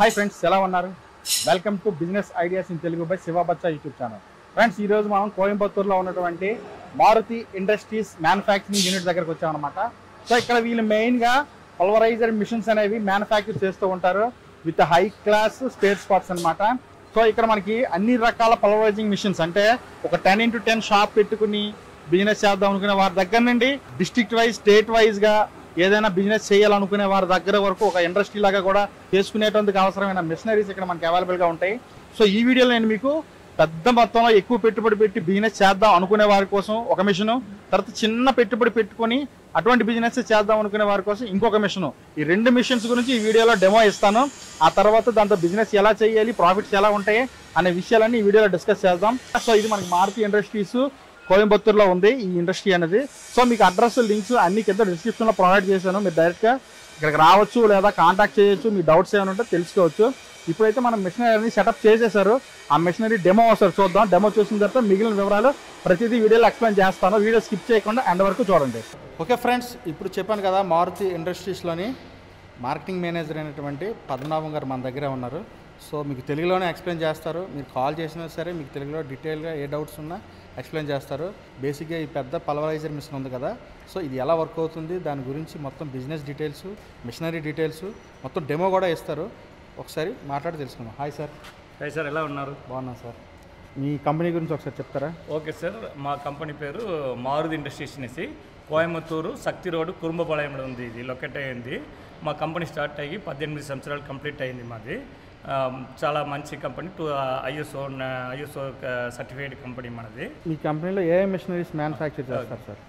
Hi friends, ఎలా ఉన్నారు? Welcome to business ideas in Telugu by Shiva Bachcha YouTube channel. Friends, ఈరోజు మనం కోయంబత్తూరులో ఉన్నటువంటి మారుతి ఇండస్ట్రీస్ మ్యానుఫ్యాక్చరింగ్ యూనిట్ దగ్గరకు వచ్చామన్నమాట. సో ఇక్కడ వీళ్ళు మెయిన్గా పల్వరైజర్ మిషన్స్ అనేవి మ్యానుఫ్యాక్చర్ చేస్తూ ఉంటారు with high class spare spots అనమాట. సో ఇక్కడ మనకి అన్ని రకాల పల్వరైజింగ్ మిషన్స్, అంటే ఒక 10x10 షాప్ పెట్టుకుని బిజినెస్ చేద్దాం అనుకునే వారి దగ్గర నుండి డిస్ట్రిక్ట్ వైజ్, స్టేట్ వైజ్గా ఏదైనా బిజినెస్ చేయాలనుకునే వారి దగ్గర వరకు ఒక ఇండస్ట్రీ లాగా కూడా చేసుకునేటందుకు అవసరమైన మిషనరీస్ ఇక్కడ మనకి అవైలబుల్గా ఉంటాయి. సో ఈ వీడియోలో నేను మీకు పెద్ద మొత్తంలో ఎక్కువ పెట్టుబడి పెట్టి బిజినెస్ చేద్దాం అనుకునే వారి కోసం ఒక మిషను, తర్వాత చిన్న పెట్టుబడి పెట్టుకొని అటువంటి బిజినెస్ చేద్దాం అనుకునే వారి కోసం ఇంకొక మిషను. ఈ రెండు మిషన్స్ గురించి ఈ వీడియోలో డెమో ఇస్తాను. ఆ తర్వాత దాంతో బిజినెస్ ఎలా చేయాలి, ప్రాఫిట్స్ ఎలా ఉంటాయి అనే విషయాలన్నీ ఈ వీడియోలో డిస్కస్ చేద్దాం. సో ఇది మనకి మారుతి ఇండస్ట్రీస్ కోయంబత్తూరులో ఉంది ఈ ఇండస్ట్రీ అనేది. సో మీకు అడ్రస్, లింక్స్ అన్ని కింద డిస్క్రిప్షన్లో ప్రొవైడ్ చేశాను. మీరు డైరెక్ట్గా ఇక్కడికి రావచ్చు లేదా కాంటాక్ట్ చేయొచ్చు. మీ డౌట్స్ ఏమైనా ఉంటే తెలుసుకోవచ్చు. ఇప్పుడైతే మనం మిషనరీ సెటప్ చేసేసారు. ఆ మిషనరీ డెమో ఒకసారి చూద్దాం. డెమో చూసిన తర్వాత మిగిలిన వివరాలు ప్రతిదీ వీడియోలో ఎక్స్ప్లెయిన్ చేస్తాను. వీడియో స్కిప్ చేయకుండా ఎండ్ వరకు చూడండి. ఓకే ఫ్రెండ్స్, ఇప్పుడు చెప్పాను కదా, మారుతి ఇండస్ట్రీస్లోని మార్కెటింగ్ మేనేజర్ అయినటువంటి పద్మనాభం గారు మన దగ్గరే ఉన్నారు. సో మీకు తెలుగులోనే ఎక్స్ప్లెయిన్ చేస్తారు. మీరు కాల్ చేసినా సరే మీకు తెలుగులో డీటెయిల్గా ఏ డౌట్స్ ఉన్నా ఎక్స్ప్లెయిన్ చేస్తారు. బేసిక్గా ఈ పెద్ద పల్వరైజర్ మిషన్ ఉంది కదా, సో ఇది ఎలా వర్క్ అవుతుంది, దాని గురించి మొత్తం బిజినెస్ డీటెయిల్స్, మిషనరీ డీటెయిల్స్ మొత్తం డెమో కూడా ఇస్తారు. ఒకసారి మాట్లాడి తెలుసుకుందాం. Hi sir. హాయ్ సార్, ఎలా ఉన్నారు? బాగున్నాను సార్. మీ కంపెనీ గురించి ఒకసారి చెప్తారా? ఓకే సార్, మా కంపెనీ పేరు మారుతి ఇండస్ట్రీస్ అనేసి కోయంబత్తూరు శక్తి రోడ్డు కురుంబపాళయంలో ఉంది. ఇది లొకేట్ అయ్యింది. మా కంపెనీ స్టార్ట్ అయ్యి 18 సంవత్సరాలు కంప్లీట్ అయ్యింది మాది. చాలా మంచి కంపెనీ, ఐఎస్ఓ సర్టిఫైడ్ కంపెనీ మనది. మీ కంపెనీలో ఏ మిషనరీస్ మ్యానుఫ్యాక్చర్ చేస్తారు సార్?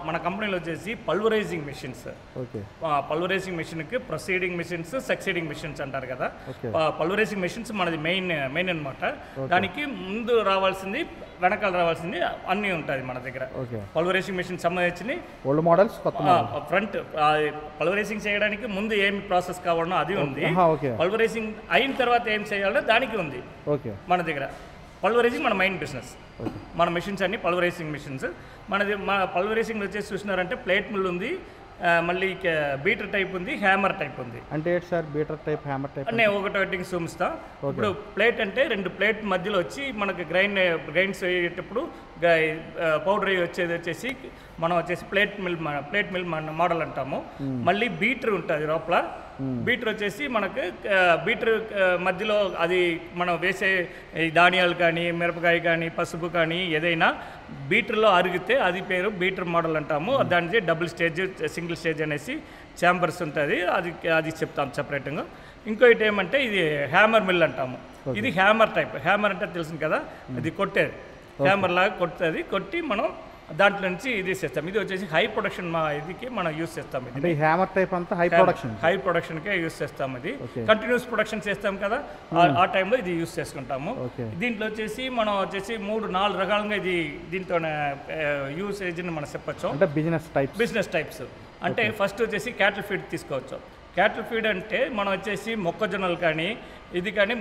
మన కంపెనీలో వచ్చేసి పల్వరైజింగ్ మిషన్స్. ఓకే. పల్వరైజింగ్ మిషన్కి ప్రొసీడింగ్ మిషన్స్, సక్సీడింగ్ మిషన్స్ అంటారు కదా. పల్వరైజింగ్ మిషన్స్ మనది మెయిన్ అనమాట. దానికి ముందు రావాల్సింది, వెనకాల రావాల్సింది అన్నీ ఉంటుంది మన దగ్గర. పల్వరైజింగ్ మిషన్ సంబంధించి ఓల్డ్ మోడల్స్, ఫ్రంట్ పల్వరైజింగ్ చేయడానికి ముందు ఏమి ప్రాసెస్ కావాలనో అది ఉంది. పల్వరైజింగ్ అయిన తర్వాత ఏం చేయాలో దానికి ఉంది మన దగ్గర. పల్వరైజింగ్ మన మెయిన్ బిజినెస్. మన మిషన్స్ అన్ని పల్వరైజింగ్ మిషన్స్ మనది. మన పల్వరైజింగ్ వచ్చేసి చూసినారంటే ప్లేట్ మిల్ ఉంది, మళ్ళీ బీటర్ టైప్ ఉంది, హ్యామర్ టైప్ ఉంది. అంటే ఏంటి sir beater type, hammer type? నేను ఒకటి చూపిస్తా. ఇప్పుడు ప్లేట్ అంటే రెండు ప్లేట్ మధ్యలో వచ్చి మనకి గ్రైండ్స్ అయ్యేటప్పుడు పౌడర్ వచ్చేసి మనం వచ్చేసి ప్లేట్ మిల్ మోడల్ అంటాము. మళ్ళీ బీటర్ ఉంటుంది లోపల. బీటర్ వచ్చేసి మనకు బీటర్ మధ్యలో అది మనం వేసే ధాన్యాలు కానీ, మిరపకాయ కానీ, పసుపు కానీ ఏదైనా బీటర్లో అరిగితే అది పేరు బీటర్ మోడల్ అంటాము. దానికి డబుల్ స్టేజ్, సింగిల్ స్టేజ్ అనేసి ఛాంబర్స్ ఉంటుంది. అది చెప్తాం సపరేట్గా. ఇంకోటి ఏమంటే ఇది హ్యామర్ మిల్ అంటాము. ఇది హ్యామర్ టైప్. హ్యామర్ అంటే తెలుసు కదా, ఇది కొట్టేది, హ్యామర్ లాగా కొట్టేది. కొట్టి మనం దాంట్లో నుంచి ఇది చేస్తాం. ఇది వచ్చేసి హై ప్రొడక్షన్ ఇదికి మనం యూస్ చేస్తాం. ఇది హ్యామర్ టైప్ అంతా హై ప్రొడక్షన్కే యూస్ చేస్తాం. ఇది కంటిన్యూస్ ప్రొడక్షన్ చేస్తాం కదా, ఆ టైంలో ఇది యూస్ చేసుకుంటాము. దీంట్లో వచ్చేసి మనం వచ్చేసి 3-4 రకాలుగా ఇది దీంతో యూసేజ్ మనం చెప్పచ్చు. అంటే బిజినెస్ టైప్స్ అంటే ఫస్ట్ వచ్చేసి క్యాటిల్ ఫీడ్ తీసుకోవచ్చు. క్యాటిల్ ఫీడ్ అంటే మనం వచ్చేసి మొక్కజొన్నలు కానీ ఇది కానీ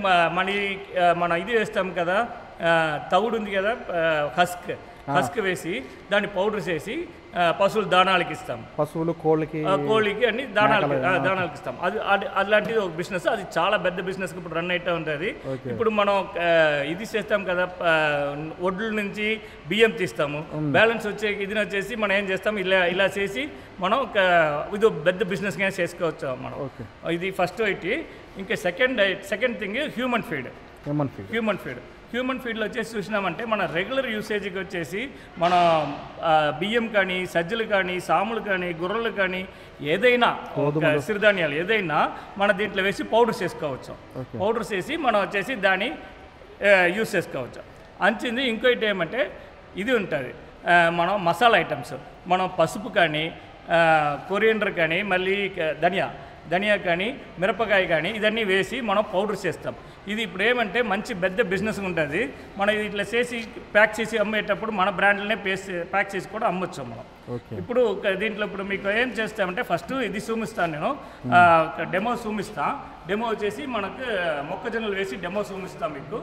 మన ఇది వేస్తాం కదా, తవుడు ఉంది కదా, హస్క్ వేసి దాన్ని పౌడర్ చేసి పశువులు దానాలకి ఇస్తాం. పశువులు, కోళ్ళకి అన్ని దానాలకి ఇస్తాం. అది అలాంటిది ఒక బిజినెస్. అది చాలా పెద్ద బిజినెస్ ఇప్పుడు రన్ అయితే ఉంటుంది. ఇప్పుడు మనం ఇది చేస్తాం కదా, ఒడ్ల నుంచి బియ్యం తీస్తాము. బ్యాలెన్స్ వచ్చేసి మనం ఏం చేస్తాం, ఇలా చేసి మనం ఇది పెద్ద బిజినెస్గా చేసుకోవచ్చు మనం. ఇది ఫస్ట్ అయితే. ఇంకా సెకండ్ థింగ్ హ్యూమన్ ఫీడ్లో వచ్చేసి చూసినామంటే మన రెగ్యులర్ యూసేజ్కి వచ్చేసి మన బియ్యం కానీ, సజ్జలు కానీ, సాములు కానీ, గుర్రలు కానీ ఏదైనా సిరిధాన్యాలు ఏదైనా మన దీంట్లో వేసి పౌడర్ చేసుకోవచ్చు. పౌడర్ చేసి మనం వచ్చేసి దాన్ని యూస్ చేసుకోవచ్చు. అంచింది ఇంకోటి ఏమంటే ఇది ఉంటుంది, మనం మసాలా ఐటమ్స్, మనం పసుపు కానీ, కొరియండర్ కానీ, మళ్ళీ ధనియా కానీ, మిరపకాయ కానీ ఇదన్నీ వేసి మనం పౌడర్ చేస్తాం. ఇది ఇప్పుడు ఏమంటే మంచి పెద్ద బిజినెస్ ఉంటుంది. మనం ఇట్లా చేసి ప్యాక్ చేసి అమ్మేటప్పుడు మన బ్రాండ్లనే ప్యాక్ చేసి కూడా అమ్మొచ్చు మనం. ఇప్పుడు దీంట్లో ఇప్పుడు మీకు ఏం చేస్తామంటే ఫస్ట్ ఇది చూపిస్తాను నేను, డెమో చూపిస్తా. డెమో వచ్చేసి మనకు మొక్కజొన్నలు వేసి డెమో చూపిస్తాం మీకు.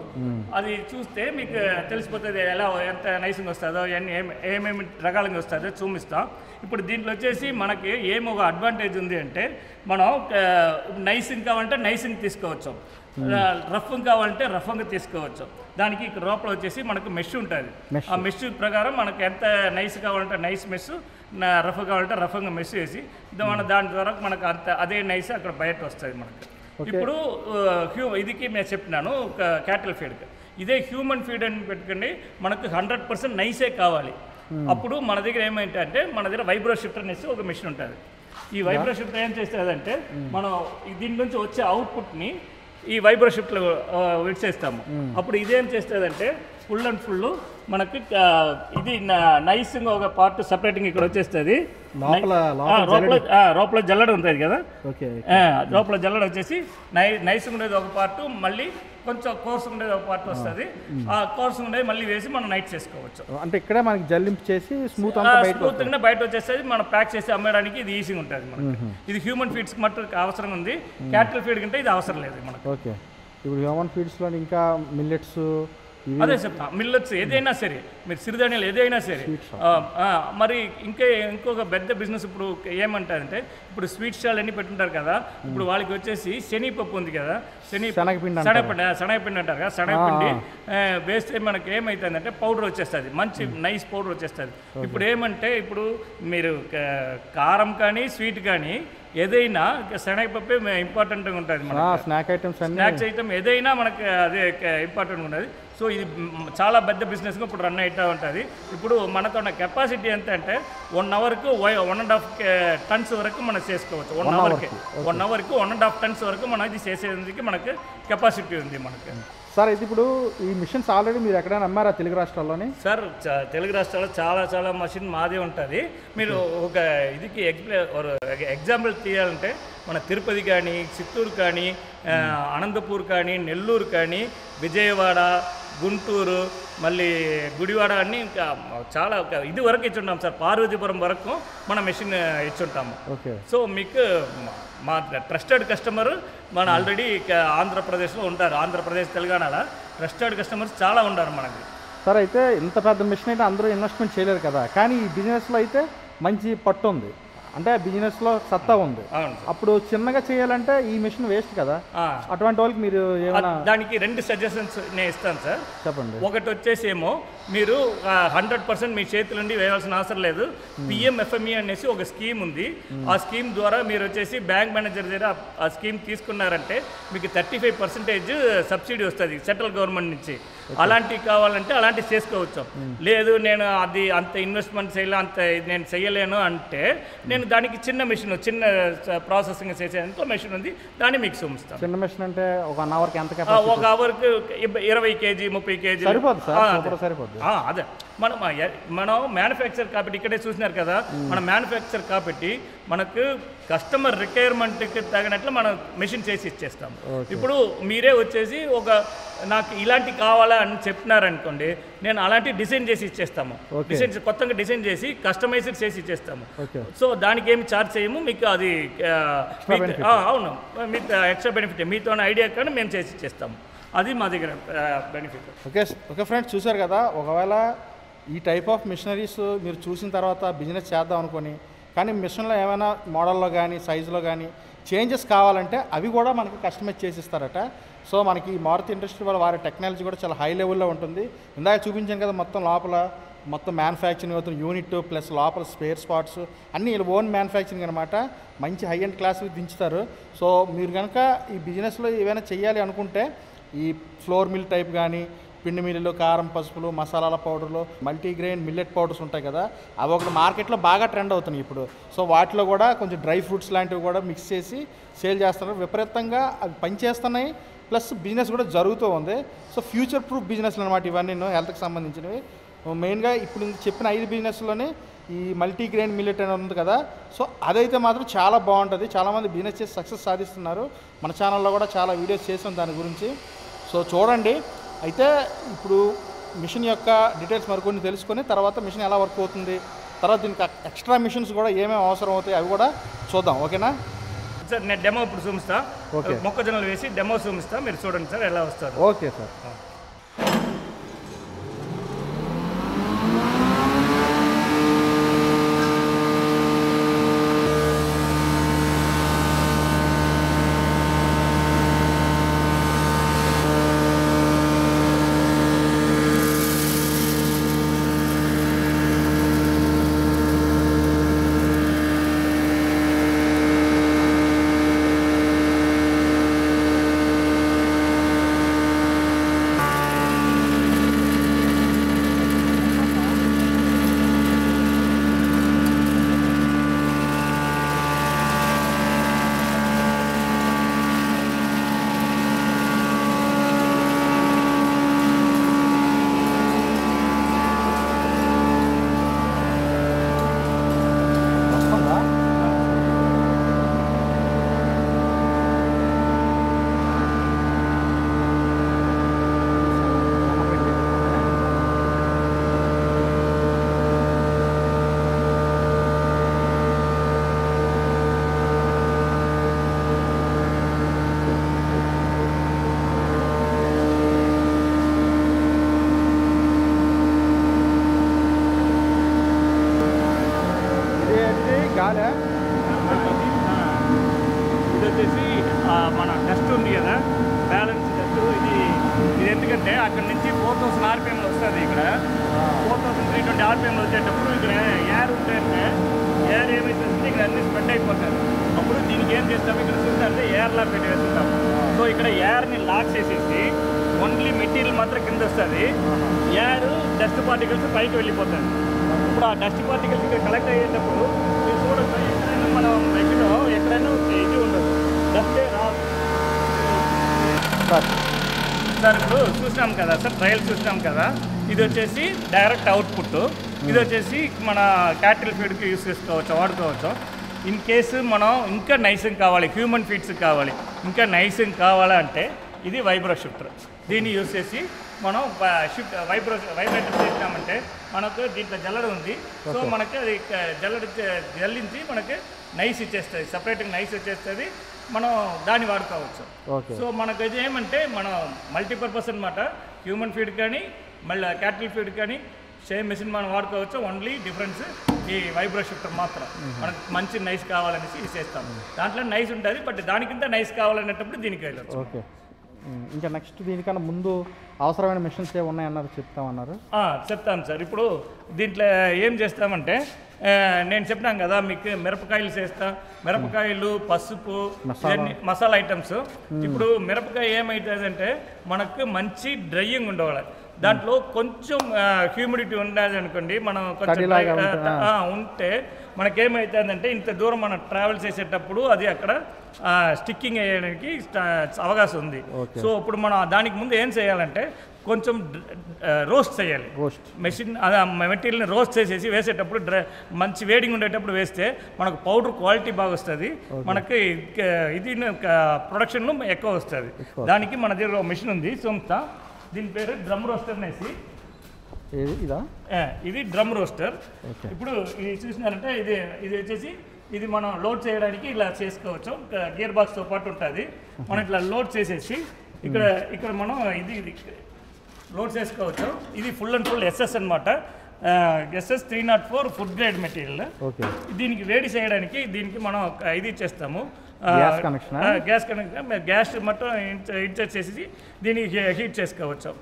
అది చూస్తే మీకు తెలిసిపోతుంది ఎలా ఎంత నైసింగ్ వస్తుందో, ఏమేమి రకాలుగా వస్తుందో చూపిస్తాం. ఇప్పుడు దీంట్లో వచ్చేసి మనకి ఒక అడ్వాంటేజ్ ఉంది అంటే, మనం నైసింగ్ కావాలంటే నైసింగ్ తీసుకోవచ్చు, రఫ్ంగ్ కావాలంటే రఫ్ంగ్ తీసుకోవచ్చు. దానికి లోపల వచ్చేసి మనకు మెష్ ఉంటుంది. ఆ మెష్ ప్రకారం మనకు ఎంత నైస్ కావాలంటే నైస్ మెష్, రఫ్ కావాలంటే రఫ్గా మెష్ వేసి దాని ద్వారా మనకు అదే నైస్ అక్కడ బయట వస్తుంది మనకు. ఇప్పుడు ఇదికి నేను చెప్పినాను క్యాటిల్ ఫీడ్కి, ఇదే హ్యూమన్ ఫీడ్ అని పెట్టుకోండి, మనకు 100% నైసే కావాలి. అప్పుడు మన దగ్గర ఏమైందంటే మన దగ్గర వైబ్రో షిఫ్టర్ అనేసి ఒక మెషిన్ ఉంటుంది. ఈ వైబ్రో షిఫ్టర్ ఏం చేస్తుందంటే మనం దీని నుంచి వచ్చే అవుట్పుట్ని ఈ వైబ్రో షిఫ్ట్లో విడిచేస్తాము. అప్పుడు ఇదేం చేస్తుందంటే ఫుల్ అండ్ ఫుల్ మనకి ఇది నైస్గా ఒక పార్ట్ సపరేటింగ్ ఇక్కడ వచ్చేస్తుంది. లోపల జల్లడ ఉంటుంది కదా, లోపల జల్లడ వచ్చేసి నైస్ ఉండేది ఒక పార్ట్, మళ్ళీ కొంచెం కోర్స్ ఉండేది ఒక పార్ట్ వస్తుంది. ఆ కోర్స్ ఉండేది మళ్ళీ వేసి మనం నైట్ చేసుకోవచ్చు. అంటే ఇక్కడ మనకి జల్లింపు చేసి స్మూత్ బయట వచ్చేస్తుంది. మనం ప్యాక్ చేసి అమ్మడానికి ఇది ఈజీగా ఉంటుంది మనకి. ఇది హ్యూమన్ ఫీడ్స్ మట్టుకు అవసరం ఉంది, క్యాటిల్ ఫీడ్ కంటే ఇది అవసరం లేదు మనకు. ఓకే, ఇప్పుడు హ్యూమన్ ఫీడ్స్లో ఇంకా మిల్లెట్స్ అదే చెప్తా, మిల్లెట్స్ ఏదైనా సరే, మీరు సిరిధాన్యాలు ఏదైనా సరే. మరి ఇంకొక పెద్ద బిజినెస్ ఇప్పుడు ఏమంటారంటే, ఇప్పుడు స్వీట్ స్టాల్ అన్ని పెట్టుంటారు కదా, ఇప్పుడు వాళ్ళకి వచ్చేసి శనగపప్పు ఉంది కదా, శనగపిండి అంటారు కదా, శనగపిండి వేస్తే మనకి ఏమవుతుందంటే పౌడర్ వచ్చేస్తుంది, మంచి నైస్ పౌడర్ వచ్చేస్తుంది. ఇప్పుడు ఏమంటే ఇప్పుడు మీరు కారం కానీ స్వీట్ కానీ ఏదైనా శనగపప్పే ఇంపార్టెంట్గా ఉంటుంది మనకి. స్నాక్స్ ఐటమ్ ఏదైనా మనకి అదే ఇంపార్టెంట్గా ఉంటుంది. సో ఇది చాలా పెద్ద బిజినెస్గా ఇప్పుడు రన్ అవుతూ ఉంటుంది. ఇప్పుడు మనతో ఉన్న కెపాసిటీ ఎంత అంటే 1 అవర్కు 1.5 టన్స్ వరకు మనం చేసుకోవచ్చు. 1 అవర్కి 1.5 టన్స్ వరకు మనం ఇది చేసేందుకు మనకు కెపాసిటీ ఉంది మనకి. సార్ ఇది ఇప్పుడు ఈ మిషన్స్ ఆల్రెడీ మీరు ఎక్కడైనా అమ్మారా తెలుగు రాష్ట్రాల్లోని? సార్ తెలుగు రాష్ట్రాల్లో చాలా మషిన్ మాదే ఉంటుంది. మీరు ఒక ఇదికి ఎగ్జాంపుల్ తీయాలంటే మన తిరుపతి కానీ, చిత్తూరు కానీ, అనంతపూర్ కానీ, నెల్లూరు కానీ, విజయవాడ, గుంటూరు, మళ్ళీ గుడివాడ అన్నీ ఇంకా చాలా ఇది వరకు ఇచ్చుంటాం సార్. పార్వతీపురం వరకు మన మెషిన్ ఇచ్చుంటాము. సో మీకు మా ట్రస్టెడ్ కస్టమర్ మన ఆల్రెడీ ఆంధ్రప్రదేశ్లో ఉంటారు. ఆంధ్రప్రదేశ్, తెలంగాణలో ట్రస్టెడ్ కస్టమర్స్ చాలా ఉన్నారు మనకి. సార్ అయితే ఇంత పెద్ద మిషన్ అయితే అందరూ ఇన్వెస్ట్మెంట్ చేయలేరు కదా, కానీ ఈ బిజినెస్లో అయితే మంచి పట్టు ఉంది, అంటే బిజినెస్లో సత్తా ఉంది. అప్పుడు చిన్నగా చేయాలంటే ఈ మిషన్ వేస్ట్ కదా, అటువంటి వాళ్ళకి మీరు ఏమైనా దానికి 2 సజెషన్స్ నేను ఇస్తాను సార్. చెప్పండి. ఒకటి వచ్చేసి ఏమో మీరు 100% మీ చేతుల నుండి వేయాల్సిన అవసరం లేదు. PMFME అనేసి ఒక స్కీమ్ ఉంది. ఆ స్కీమ్ ద్వారా మీరు వచ్చేసి బ్యాంక్ మేనేజర్ దగ్గర ఆ స్కీమ్ తీసుకున్నారంటే మీకు 35% సబ్సిడీ వస్తుంది సెంట్రల్ గవర్నమెంట్ నుంచి. అలాంటివి కావాలంటే అలాంటివి చేసుకోవచ్చు. లేదు నేను అది అంత ఇన్వెస్ట్మెంట్ చేయాలి, అంత నేను చేయలేను అంటే నేను దానికి చిన్న మిషన్, చిన్న ప్రాసెసింగ్ చేసేందుకు మెషిన్ ఉంది, దాన్ని మీకు చూపిస్తాను. చిన్న మిషన్ అంటే ఒక 1 అవర్కి ఎంత? ఒక అవర్కి 20 kg 30 kg సరిపోదు. అదే మనం మ్యానుఫ్యాక్చర్ కాబట్టి ఇక్కడే చూసినారు కదా, మన మ్యానుఫ్యాక్చర్ కాబట్టి మనకు కస్టమర్ రిక్వైర్మెంట్కి తగినట్లు మనం మెషిన్ చేసి ఇచ్చేస్తాం. ఇప్పుడు మీరే వచ్చేసి నాకు ఇలాంటి కావాలా అని చెప్పినారనుకోండి, నేను అలాంటి డిజైన్ చేసి ఇచ్చేస్తాము. కొత్తగా డిజైన్ చేసి కస్టమైజ్డ్ చేసి ఇచ్చేస్తాము. సో దానికి ఏమి ఛార్జ్ చేయము, మీకు అది అవును మీకు ఎక్స్ట్రా బెనిఫిట్, మీతో ఐడియా కానీ మేము చేసి ఇచ్చేస్తాము. అది మా దగ్గర బెనిఫిట్. ఓకే ఫ్రెండ్స్, చూసారు కదా, ఒకవేళ ఈ టైప్ ఆఫ్ మిషనరీస్ మీరు చూసిన తర్వాత బిజినెస్ చేద్దాం అనుకొని, కానీ మిషన్లో ఏమైనా మోడల్లో కానీ సైజులో కానీ చేంజెస్ కావాలంటే అవి కూడా మనకి కస్టమైజ్ చేసిస్తారట. సో మనకి ఈ మారుతి ఇండస్ట్రీ వాళ్ళ వారి టెక్నాలజీ కూడా చాలా హై లెవెల్లో ఉంటుంది. ఇందాక చూపించాను కదా, మొత్తం మ్యానుఫ్యాక్చరింగ్ అవుతున్న యూనిట్ ప్లస్ లోపల స్పేర్ స్పాట్స్ అన్నీ ఓన్ మ్యానుఫ్యాక్చరింగ్ అనమాట. మంచి హై అండ్ క్లాస్కి దించుతారు. సో మీరు కనుక ఈ బిజినెస్లో ఏమైనా చేయాలి అనుకుంటే ఈ ఫ్లోర్ మిల్ టైప్ కానీ, పిండి మిల్లులు, కారం, పసుపులు, మసాలాల పౌడర్లు, మల్టీగ్రెయిన్ మిల్లెట్ పౌడర్స్ ఉంటాయి కదా, అవి ఒకటి మార్కెట్లో బాగా ట్రెండ్ అవుతున్నాయి ఇప్పుడు. సో వాటిలో కూడా కొంచెం డ్రై ఫ్రూట్స్ లాంటివి కూడా మిక్స్ చేసి సేల్ చేస్తున్నారు. విపరీతంగా అవి పనిచేస్తున్నాయి, ప్లస్ బిజినెస్ కూడా జరుగుతూ ఉంది. సో ఫ్యూచర్ ప్రూఫ్ బిజినెస్లు అనమాట ఇవన్నీ, హెల్త్కి సంబంధించినవి. మెయిన్గా ఇప్పుడు చెప్పిన 5 బిజినెస్లోనే ఈ మల్టీగ్రెయిన్ మిల్లెట్ అనేది ఉంది కదా, సో అదైతే మాత్రం చాలా బాగుంటుంది. చాలామంది బిజినెస్ చేసి సక్సెస్ సాధిస్తున్నారు. మన ఛానల్లో కూడా చాలా వీడియోస్ చేసాం దాని గురించి. సో చూడండి. అయితే ఇప్పుడు మిషన్ యొక్క డీటెయిల్స్ మరికొన్ని తెలుసుకొని తర్వాత మిషన్ ఎలా వర్క్ అవుతుంది, తర్వాత దీనికి ఎక్స్ట్రా మిషన్స్ కూడా ఏమేమి అవసరం అవుతాయి అవి కూడా చూద్దాం. ఓకేనా సార్? నేను డెమో ఇప్పుడు చూపిస్తా. ఓకే, మొక్కజొన్నలు వేసి డెమో చూపిస్తా, మీరు చూడండి సార్ ఎలా వస్తారు. Okay sir. ఇది వచ్చేసి మన డస్ట్ ఉంది కదా, బ్యాలెన్స్ డస్ట్. ఇది ఎందుకంటే అక్కడ నుంచి 4000 RPM వస్తుంది. ఇక్కడ 4320 RPM వచ్చేటప్పుడు ఇక్కడ ఎయిర్ ఉంటే ఎయిర్ ఏమైతుంది ఇక్కడ అన్ని స్ప్రెడ్ అయిపోతుంది. అప్పుడు దీనికి ఏం చేస్తాము, ఇక్కడ చూస్తే ఎయిర్లా పెట్టి వేస్తుంటాము. సో ఇక్కడ ఎయిర్ని లాక్ చేసేసి ఓన్లీ మెటీరియల్ మాత్రం కింద వస్తుంది, ఎయిర్ డస్ట్ పార్టికల్స్ పైకి వెళ్ళిపోతుంది. ఇప్పుడు ఆ డస్ట్ పార్టికల్స్ ఇక్కడ కలెక్ట్ అయ్యేటప్పుడు మీరు చూడొచ్చు, ఎక్కడైనా మనం ఎక్కడైనా ఇది ఉండదు, డస్టే రాదు సార్. ఇప్పుడు చూసినాం కదా సార్, ట్రయల్ చూసినాం కదా. ఇది వచ్చేసి డైరెక్ట్ అవుట్పుట్. ఇది వచ్చేసి మన క్యాటిల్ ఫీడ్కి యూస్ చేసుకోవచ్చు, వాడుకోవచ్చు. ఇన్ కేసు మనం ఇంకా నైసింగ్ కావాలి, హ్యూమన్ ఫీడ్స్ కావాలి, ఇంకా నైసింగ్ కావాలంటే ఇది వైబ్రో షిఫ్టర్. దీన్ని యూస్ చేసి మనం వైబ్రేటర్ చేసినామంటే మనకు దీంట్లో జల్లడ ఉంది. సో మనకి అది జల్లించి మనకి నైస్ ఇచ్చేస్తుంది, సపరేట్గా నైస్ వచ్చేస్తుంది. మనం దాన్ని వాడుకోవచ్చు. సో మనకు ఇది ఏమంటే మనం మల్టీపర్పస్ అనమాట. హ్యూమన్ ఫీడ్ కానీ మళ్ళీ క్యాటిల్ ఫీడ్ కానీ సేమ్ మెషిన్ మనం వాడుకోవచ్చు. ఓన్లీ డిఫరెన్స్ ఈ వైబ్రో షిఫ్టర్ మాత్రం మనకు మంచి నైస్ కావాలనేసి ఇది చేస్తాం. దాంట్లో నైస్ ఉంటుంది, బట్ దానికింత నైస్ కావాలనేటప్పుడు దీనికి వెళ్ళచ్చు. ఓకే, ఇంకా నెక్స్ట్ దీనికన్నా ముందు అవసరమైన మిషన్స్ ఏ ఉన్నాయన్నారు చెప్తామన్నారు. చెప్తాను సార్. ఇప్పుడు దీంట్లో ఏం చేస్తామంటే నేను చెప్పినాను కదా మీకు, మిరపకాయలు చేస్తా, మిరపకాయలు, పసుపు, మసాలా ఐటమ్స్. ఇప్పుడు మిరపకాయ ఏమవుతుందంటే మనకు మంచి డ్రైయింగ్ ఉండవాలి. దాంట్లో కొంచెం హ్యూమిడిటీ ఉండదు అనుకోండి, మనం కొంచెం ఉంటే మనకేమవుతుందంటే ఇంత దూరం మనం ట్రావెల్ చేసేటప్పుడు అది అక్కడ స్టిక్కింగ్ అయ్యడానికి అవకాశం ఉంది. సో ఇప్పుడు మనం దానికి ముందు ఏం చేయాలంటే కొంచెం రోస్ట్ చేయాలి. మెషిన్ మెటీరియల్ని రోస్ట్ చేసేసి వేసేటప్పుడు మంచి వేడింగ్ ఉండేటప్పుడు వేస్తే మనకు పౌడర్ క్వాలిటీ బాగా వస్తుంది, మనకి ఇది ప్రొడక్షన్ ఎక్కువ వస్తుంది. దానికి మన దగ్గర మిషన్ ఉంది సంస్థ, దీని పేరు డ్రమ్ రోస్టర్ అనేసి. ఇది డ్రమ్ రోస్టర్. ఇప్పుడు ఇది చూసినారంటే ఇది వచ్చేసి ఇది మనం లోడ్ చేయడానికి ఇలా చేసుకోవచ్చు. గేర్ బాక్స్తో పాటు ఉంటుంది. మనం ఇట్లా లోడ్ చేసేసి ఇక్కడ మనం ఇది లోడ్ చేసుకోవచ్చు. ఇది ఫుల్ అండ్ ఫుల్ ఎస్ఎస్ అనమాట. SS 304 food grade material. దీనికి వేడి చేయడానికి దీనికి మనం ఇది చేస్తాము, గ్యాస్ కనెక్షన్. గ్యాస్ మొత్తం ఇచ్చేసేసి దీనికి హీట్ చేసుకోవచ్చు.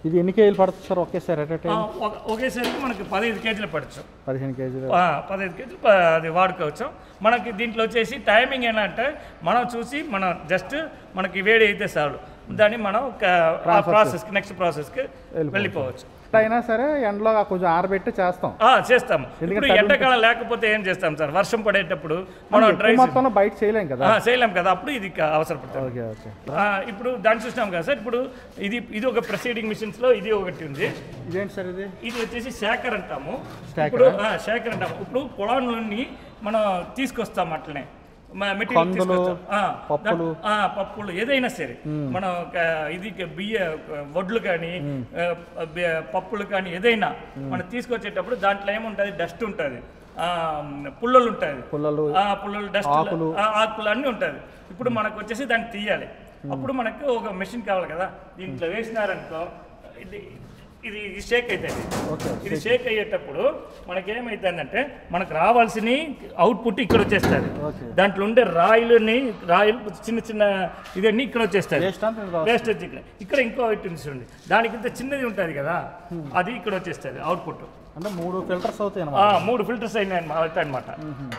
ఇది ఎన్ని కేజీలు పడుతుంది సార్ ఒకేసారి? ఒకేసారికి మనకి 15 కేజీలు పడచ్చు. 15 కేజీలు అది వాడుకోవచ్చు. మనకి దీంట్లో వచ్చేసి టైమింగ్ ఏంటంటే మనం చూసి మనం జస్ట్ మనకి వేడి అయితే చాలు, దాన్ని మనం ప్రాసెస్కి నెక్స్ట్ ప్రాసెస్కి వెళ్ళిపోవచ్చు. అయినా సరే ఎండలో కొంచెం ఆరబెట్టి చేస్తాం. ఇప్పుడు ఎండాకాలం లేకపోతే ఏం చేస్తాం సార్, వర్షం పడేటప్పుడు మనం డ్రై బయట చేయలేం కదా, అప్పుడు ఇది అవసరపడుతుంది. ఇప్పుడు దాన్ని చూసినాం కదా సార్. ఇప్పుడు ఇది ఒక ప్రొసీడింగ్ మిషన్స్ లో ఇది ఒకటి ఉంది. ఇదేంటి సార్? ఇది వచ్చేసి షేకర్ అంటాము. ఇప్పుడు షేకర్ అంటాము. ఇప్పుడు పొలాన్ని మనం తీసుకొస్తాం, అట్లనే మెటీరియల్ పప్పులు ఏదైనా సరే మనం ఇది బియ్య వడ్లు కానీ పప్పులు కానీ ఏదైనా మనం తీసుకొచ్చేటప్పుడు దాంట్లో ఏముంటుంది డస్ట్ ఉంటుంది పుల్లలు ఉంటాయి పుల్లలు డస్ట్ ఆకులు అన్నీ ఉంటుంది ఇప్పుడు మనకు వచ్చేసి దాన్ని తీయాలి అప్పుడు మనకు ఒక మెషిన్ కావాలి కదా దీంట్లో వేసినారనుకో ఇది షేక్ అవుతుంది ఇది షేక్ అయ్యేటప్పుడు మనకేమవుతుందంటే మనకు రావాల్సిన అవుట్పుట్ ఇక్కడ వచ్చేస్తుంది దాంట్లో ఉండే రాయిలు చిన్న చిన్న ఇవన్నీ ఇక్కడ వచ్చేస్తుంది వేస్టేజ్ ఇక్కడ ఇంకో ఐటమ్స్ ఉంది దానికింత చిన్నది ఉంటుంది కదా అది ఇక్కడ వచ్చేస్తుంది అవుట్పుట్ అంటే 3 ఫిల్టర్స్ అవుతాయి 3 ఫిల్టర్స్ అవుతాయి అనమాట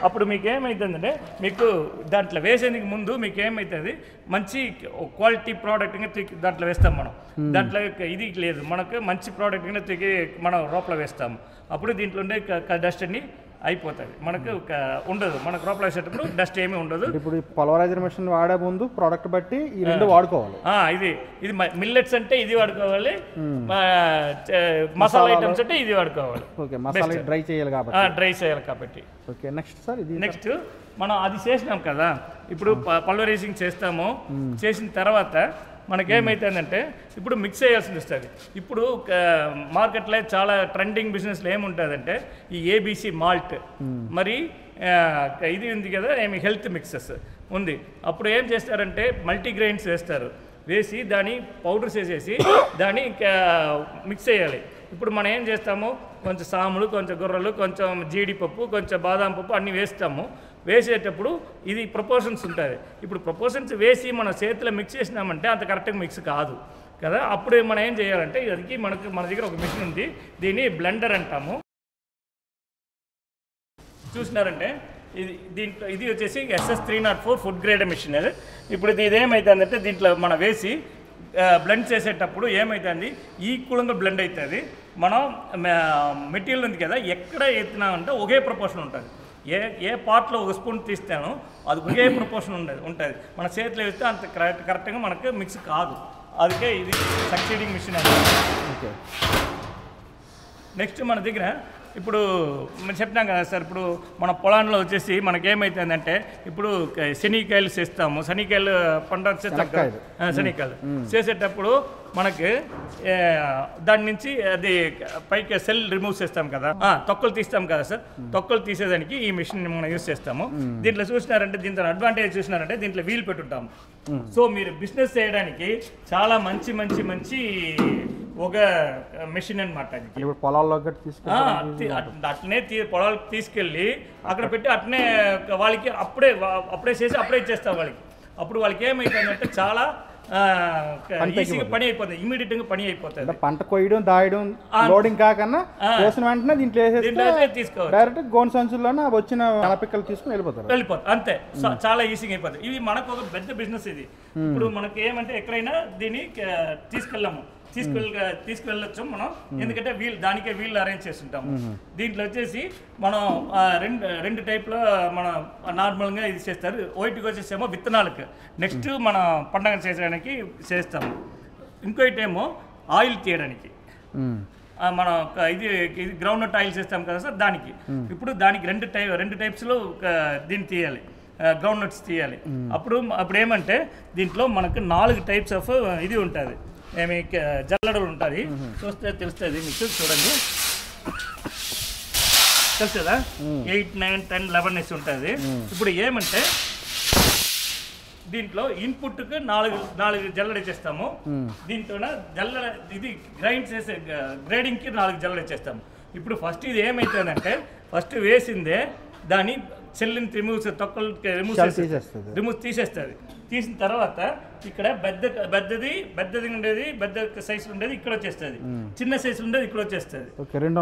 అప్పుడు మీకు ఏమవుతుందంటే మీకు దాంట్లో వేసేందుకు ముందు మీకు ఏమవుతుంది మంచి క్వాలిటీ ప్రోడక్ట్ దాంట్లో వేస్తాం మనం దాంట్లో ఇది లేదు మనకు మంచి ప్రోడక్ట్ మనం లోపల వేస్తాము అప్పుడు దీంట్లో ఉండే డస్ట్ అన్ని అయిపోతుంది మనకు ఉండదు మనకు లోపల వేసేటప్పుడు డస్ట్ ఏమీ ఉండదు ఇప్పుడు పల్వరైజర్ మెషిన్ వాడే ముందు ప్రోడక్ట్ బట్టి ఈ రెండు వాడుకోవాలి ఇది మిల్లెట్స్ అంటే ఇది వాడుకోవాలి మసాలా ఐటమ్స్ అంటే ఇది వాడుకోవాలి ఓకే మసాలా డ్రై చేయాలి కాబట్టి ఓకే నెక్స్ట్ మనం అది చేసినాం కదా ఇప్పుడు పల్వరైజింగ్ చేస్తాము చేసిన తర్వాత మనకేమైతుందంటే ఇప్పుడు మిక్స్ చేయాల్సి వస్తుంది ఇప్పుడు మార్కెట్లో చాలా ట్రెండింగ్ బిజినెస్లో ఏముంటుందంటే ఈ ఏబీసీ మాల్ట్ మరి ఇది ఉంది కదా ఏమి హెల్త్ మిక్సెస్ ఉంది అప్పుడు ఏం చేస్తారంటే మల్టీగ్రెయిన్స్ వేస్తారు వేసి దాన్ని పౌడర్స్ వేసేసి దాన్ని మిక్స్ చేయాలి ఇప్పుడు మనం ఏం చేస్తాము కొంచెం సాములు కొంచెం గుర్రలు కొంచెం జీడిపప్పు కొంచెం బాదాం పప్పు అన్నీ వేస్తాము వేసేటప్పుడు ఇది ప్రపోర్షన్స్ ఉంటుంది ఇప్పుడు ప్రపోర్షన్స్ వేసి మన చేతిలో మిక్స్ చేసినామంటే అంత కరెక్ట్గా మిక్స్ కాదు కదా అప్పుడు మనం ఏం చేయాలంటే ఇది మన దగ్గర ఒక మిషన్ ఉంది దీన్ని బ్లెండర్ అంటాము చూసినారంటే దీంట్లో ఇది వచ్చేసి SS304 ఫుడ్ గ్రేడ్ మిషన్ అది ఇప్పుడు ఇది ఏమవుతుందంటే దీంట్లో మనం వేసి బ్లెండ్ చేసేటప్పుడు ఏమవుతుంది ఈక్వల్గా బ్లెండ్ అవుతుంది మనం మెటీరియల్ ఉంది కదా ఎక్కడ ఎత్తినామంటే ఒకే ప్రపోర్షన్ ఉంటుంది ఏ పార్ట్లో ఒక స్పూన్ తీస్తానో అది ఒకే ప్రపోర్షన్ ఉంటుంది మన చేతిలో వేస్తే అంత కరెక్ట్గా మనకు మిక్స్ కాదు అందుకే ఇది సక్సీడింగ్ మిషన్ అంటే నెక్స్ట్ మన దగ్గర ఇప్పుడు మనం చెప్పినాం కదా సార్ ఇప్పుడు మన పొలాల్లో వచ్చేసి మనకేమవుతుందంటే ఇప్పుడు శనగకాయలు చేస్తాము శనగకాయలు పంట శనగకాయలు చేసేటప్పుడు మనకి దాని నుంచి అది పైకి సెల్ రిమూవ్ చేస్తాం కదా తొక్కలు తీస్తాం కదా సార్ తొక్కలు తీసేదానికి ఈ మిషన్ మనం యూజ్ చేస్తాము దీంట్లో చూసినారంటే దీంట్లో అడ్వాంటేజ్ చూసినారంటే దీంట్లో వీల్ పెట్టుంటాము సో మీరు బిజినెస్ చేయడానికి చాలా మంచి మంచి మంచి ఒక మెషిన్ అనమాట ఇప్పుడు పొలాల్లో అట్నే పొలాలకు తీసుకెళ్ళి అక్కడ పెట్టి అట్నే వాళ్ళకి అప్పుడే చేసి అప్పుడే ఇచ్చేస్తాం వాళ్ళకి అప్పుడు వాళ్ళకి ఏమైపోయిందంటే చాలా ఈజీగా పని అయిపోతుంది ఇమీడియట్ గా పని అయిపోతుంది పంట కొయ్యడం దాయడం లోడింగ్ కాకన్నా కోసిన వెంటనే దీంట్లో తీసుకోవాలి డైరెక్ట్ గోన్ సంచుల్లోనే వచ్చిన పిక్కలు తీసుకుని వెళ్ళిపోతారు అంతే చాలా ఈజీగా అయిపోతుంది ఇది మనకు ఒక పెద్ద బిజినెస్ ఇది ఇప్పుడు మనకి ఏమంటే ఎక్కడైనా దీన్ని తీసుకెళ్ళొచ్చు మనం ఎందుకంటే దానికే వీల్ అరేంజ్ చేస్తుంటాము దీంట్లో వచ్చేసి మనం రెండు టైప్లో మనం నార్మల్గా ఇది చేస్తారు వైట్కి వచ్చేసేమో విత్తనాలకు నెక్స్ట్ మన పండగ చేయడానికి చేస్తాము ఇంకోటి ఏమో ఆయిల్ తీయడానికి మనం ఇది గ్రౌండ్ నట్ ఆయిల్ చేస్తాం కదా సార్ దానికి ఇప్పుడు దానికి రెండు టైప్స్లో దీన్ని తీయాలి గ్రౌండ్ నట్స్ తీయాలి అప్పుడు ఏమంటే దీంట్లో మనకు 4 టైప్స్ ఆఫ్ ఇది ఉంటుంది ఏమి జల్లడలు ఉంటుంది చూస్తే తెలుస్తుంది మీకు చూడండి తెలుస్తుందా 8, 9, 10, 11 వేసి ఉంటుంది ఇప్పుడు ఏమంటే దీంట్లో ఇన్పుట్కి 4 జల్లడ ఇచ్చేస్తాము దీంట్లో జల్లడ ఇది గ్రైడింగ్కి 4 జల్లడ ఇచ్చేస్తాము ఇప్పుడు ఫస్ట్ ఇది ఏమవుతుందంటే ఫస్ట్ వేసిందే దాని సెల్లిని రిమూవ్ తీసేస్తుంది తీసిన తర్వాత ఇక్కడ పెద్దది ఉండేది పెద్ద సైజు ఉండేది ఇక్కడ వచ్చేస్తుంది చిన్న సైజు ఉండేది ఇక్కడ వచ్చేస్తుంది రెండు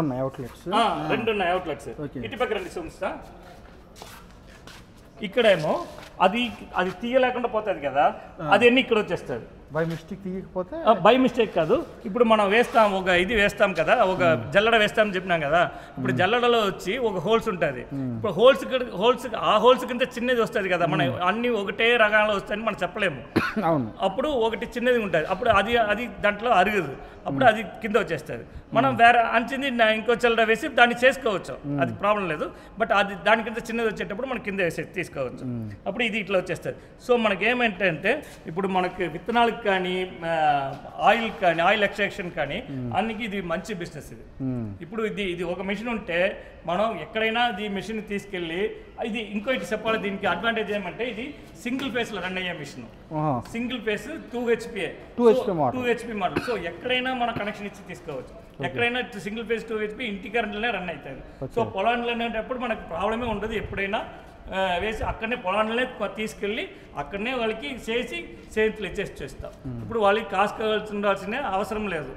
ఉన్నాయి అవుట్లెట్స్ ఇటు పక్క రండి చూస్తా ఇక్కడేమో అది తీయలేకుండా పోతుంది కదా అది అన్ని ఇక్కడ వచ్చేస్తుంది బై మిస్టేక్ తీయకపోతే బై మిస్టేక్ కాదు, ఇప్పుడు మనం వేస్తాం ఒక ఇది వేస్తాం కదా, ఒక జల్లడ వేస్తాం చెప్పినాం కదా, ఇప్పుడు జల్లడలో వచ్చి ఒక హోల్స్ ఉంటుంది. ఇప్పుడు హోల్స్ ఆ హోల్స్ కింద చిన్నది వస్తుంది కదా, మనం అన్ని ఒకటే రకాలు వస్తాయని మనం చెప్పలేము. అవును, అప్పుడు ఒకటి చిన్నది ఉంటుంది, అప్పుడు అది దాంట్లో అరగదు, అప్పుడు అది కింద వచ్చేస్తుంది. మనం వేరే అంచింది ఇంకో జల్లడ వేసి దాన్ని చేసుకోవచ్చు, అది ప్రాబ్లం లేదు. బట్ అది దాని కింద చిన్నది వచ్చేటప్పుడు మనం కింద వేసి తీసుకోవచ్చు, అప్పుడు ఇది ఇట్లా వచ్చేస్తుంది. సో మనకి ఏమంటే ఇప్పుడు మనకి విత్తనాలకు కానీ ఆయిల్ కానీ ఆయిల్ ఎక్స్ట్రాక్షన్ కానీ అన్నికి ఇది మంచి బిజినెస్. ఇప్పుడు ఇది ఒక మెషిన్ ఉంటే మనం ఎక్కడైనా ఈ మెషిన్ తీసుకెళ్ళి ఇది ఇంకోటి చెప్పాలి. దీనికి అడ్వాంటేజ్ ఏమంటే ఇది సింగిల్ ఫేస్ లో రన్ అయ్యే machine, single phase 2 HP model. So ఎక్కడైనా మనం కనెక్షన్ ఇచ్చి తీసుకోవచ్చు, ఎక్కడైనా సింగిల్ ఫేస్ 2 HP ఇంటి కరెంట్లోనే రన్ అవుతుంది. సో పొలంలో అనేటప్పుడు మనకు ప్రాబ్లమే ఉండదు, ఎప్పుడైనా వేసి అక్కడనే పొలాలనే తీసుకెళ్ళి అక్కడనే వాళ్ళకి చేసి చేతులు చేస్తాం. ఇప్పుడు వాళ్ళకి కాసుకోవాల్సిన అవసరం లేదు.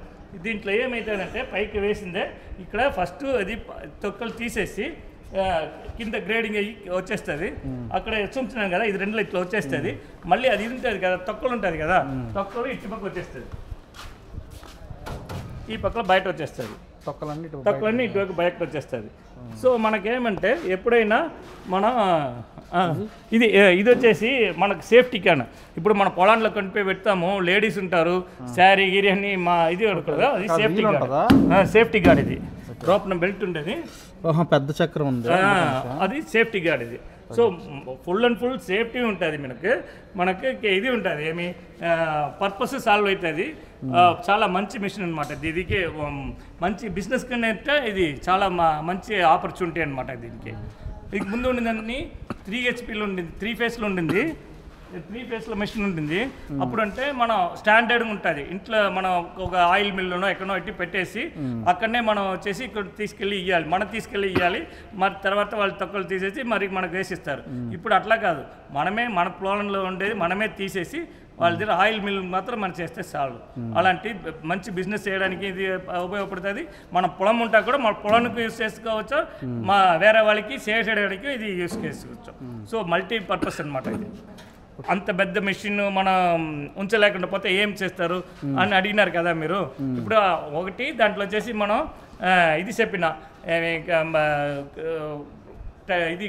దీంట్లో ఏమవుతుందంటే పైకి వేసిందే ఇక్కడ ఫస్ట్ అది తొక్కలు తీసేసి కింద గ్రేడింగ్ అయ్యి వచ్చేస్తుంది. అక్కడ చూస్తున్నాం కదా, ఇది రెండులో ఇట్లా వచ్చేస్తుంది. మళ్ళీ అది ఉంటుంది కదా, తొక్కలు ఉంటుంది కదా, తొక్కలు ఇటు పక్క వచ్చేస్తుంది, ఈ పక్కన బయట వచ్చేస్తుంది, తొక్కలన్నీ ఇటువైపు బయటకు వచ్చేస్తుంది. సో మనకేమంటే ఎప్పుడైనా మన ఇది వచ్చేసి మనకు సేఫ్టీ క్యాన్. ఇప్పుడు మన పొలాల్లో కనిపోయి పెడతాము, లేడీస్ ఉంటారు, శారీ గిరి అని మా ఇది కదా, అది సేఫ్టీ గార్డ్. ఇది లోపల బెల్ట్ ఉండేది, పెద్ద చక్రం ఉంది, అది సేఫ్టీ గార్డ్. ఇది so full and full safety ఉంటుంది. మనకి ఇది ఉంటుంది, ఏమి పర్పస్ సాల్వ్ అవుతుంది. చాలా మంచి మిషన్ అనమాట. దీనికి మంచి బిజినెస్ కన్నా ఇది చాలా మంచి ఆపర్చునిటీ అనమాట. దీనికి ముందు ఉండిందని 3 HPలో ఉండింది, 3 ఫేస్లో ఉండింది, 3 ఫేస్లో మెషిన్ ఉంటుంది. అప్పుడు అంటే మనం స్టాండర్డ్గా ఉంటుంది. ఇంట్లో మనం ఒక ఆయిల్ మిల్లునో ఎక్కడో ఎట్టి పెట్టేసి అక్కడనే మనం వచ్చేసి ఇక్కడ తీసుకెళ్ళి ఇవ్వాలి, మనం తీసుకెళ్ళి ఇవ్వాలి. మరి తర్వాత వాళ్ళు తక్కువలు తీసేసి మరి మనకు వేసిస్తారు. ఇప్పుడు అట్లా కాదు, మనమే మన పొలంలో ఉండేది మనమే తీసేసి వాళ్ళ దగ్గర ఆయిల్ మిల్ మాత్రం మనం చేస్తే చాలు. అలాంటి మంచి బిజినెస్ చేయడానికి ఇది ఉపయోగపడుతుంది. మన పొలం ఉంటా కూడా మన పొలానికి యూజ్ చేసుకోవచ్చు, మా వేరే వాళ్ళకి సేవ్ చేయడానికి ఇది యూజ్ చేసుకోవచ్చు. సో మల్టీ పర్పస్ అనమాట ఇది. అంత పెద్ద మెషిన్ మనం ఉంచలేకుండా పోతే ఏం చేస్తారు అని అడిగినారు కదా మీరు. ఇప్పుడు ఒకటి దాంట్లో వచ్చేసి మనం ఇది చెప్పిన ఇది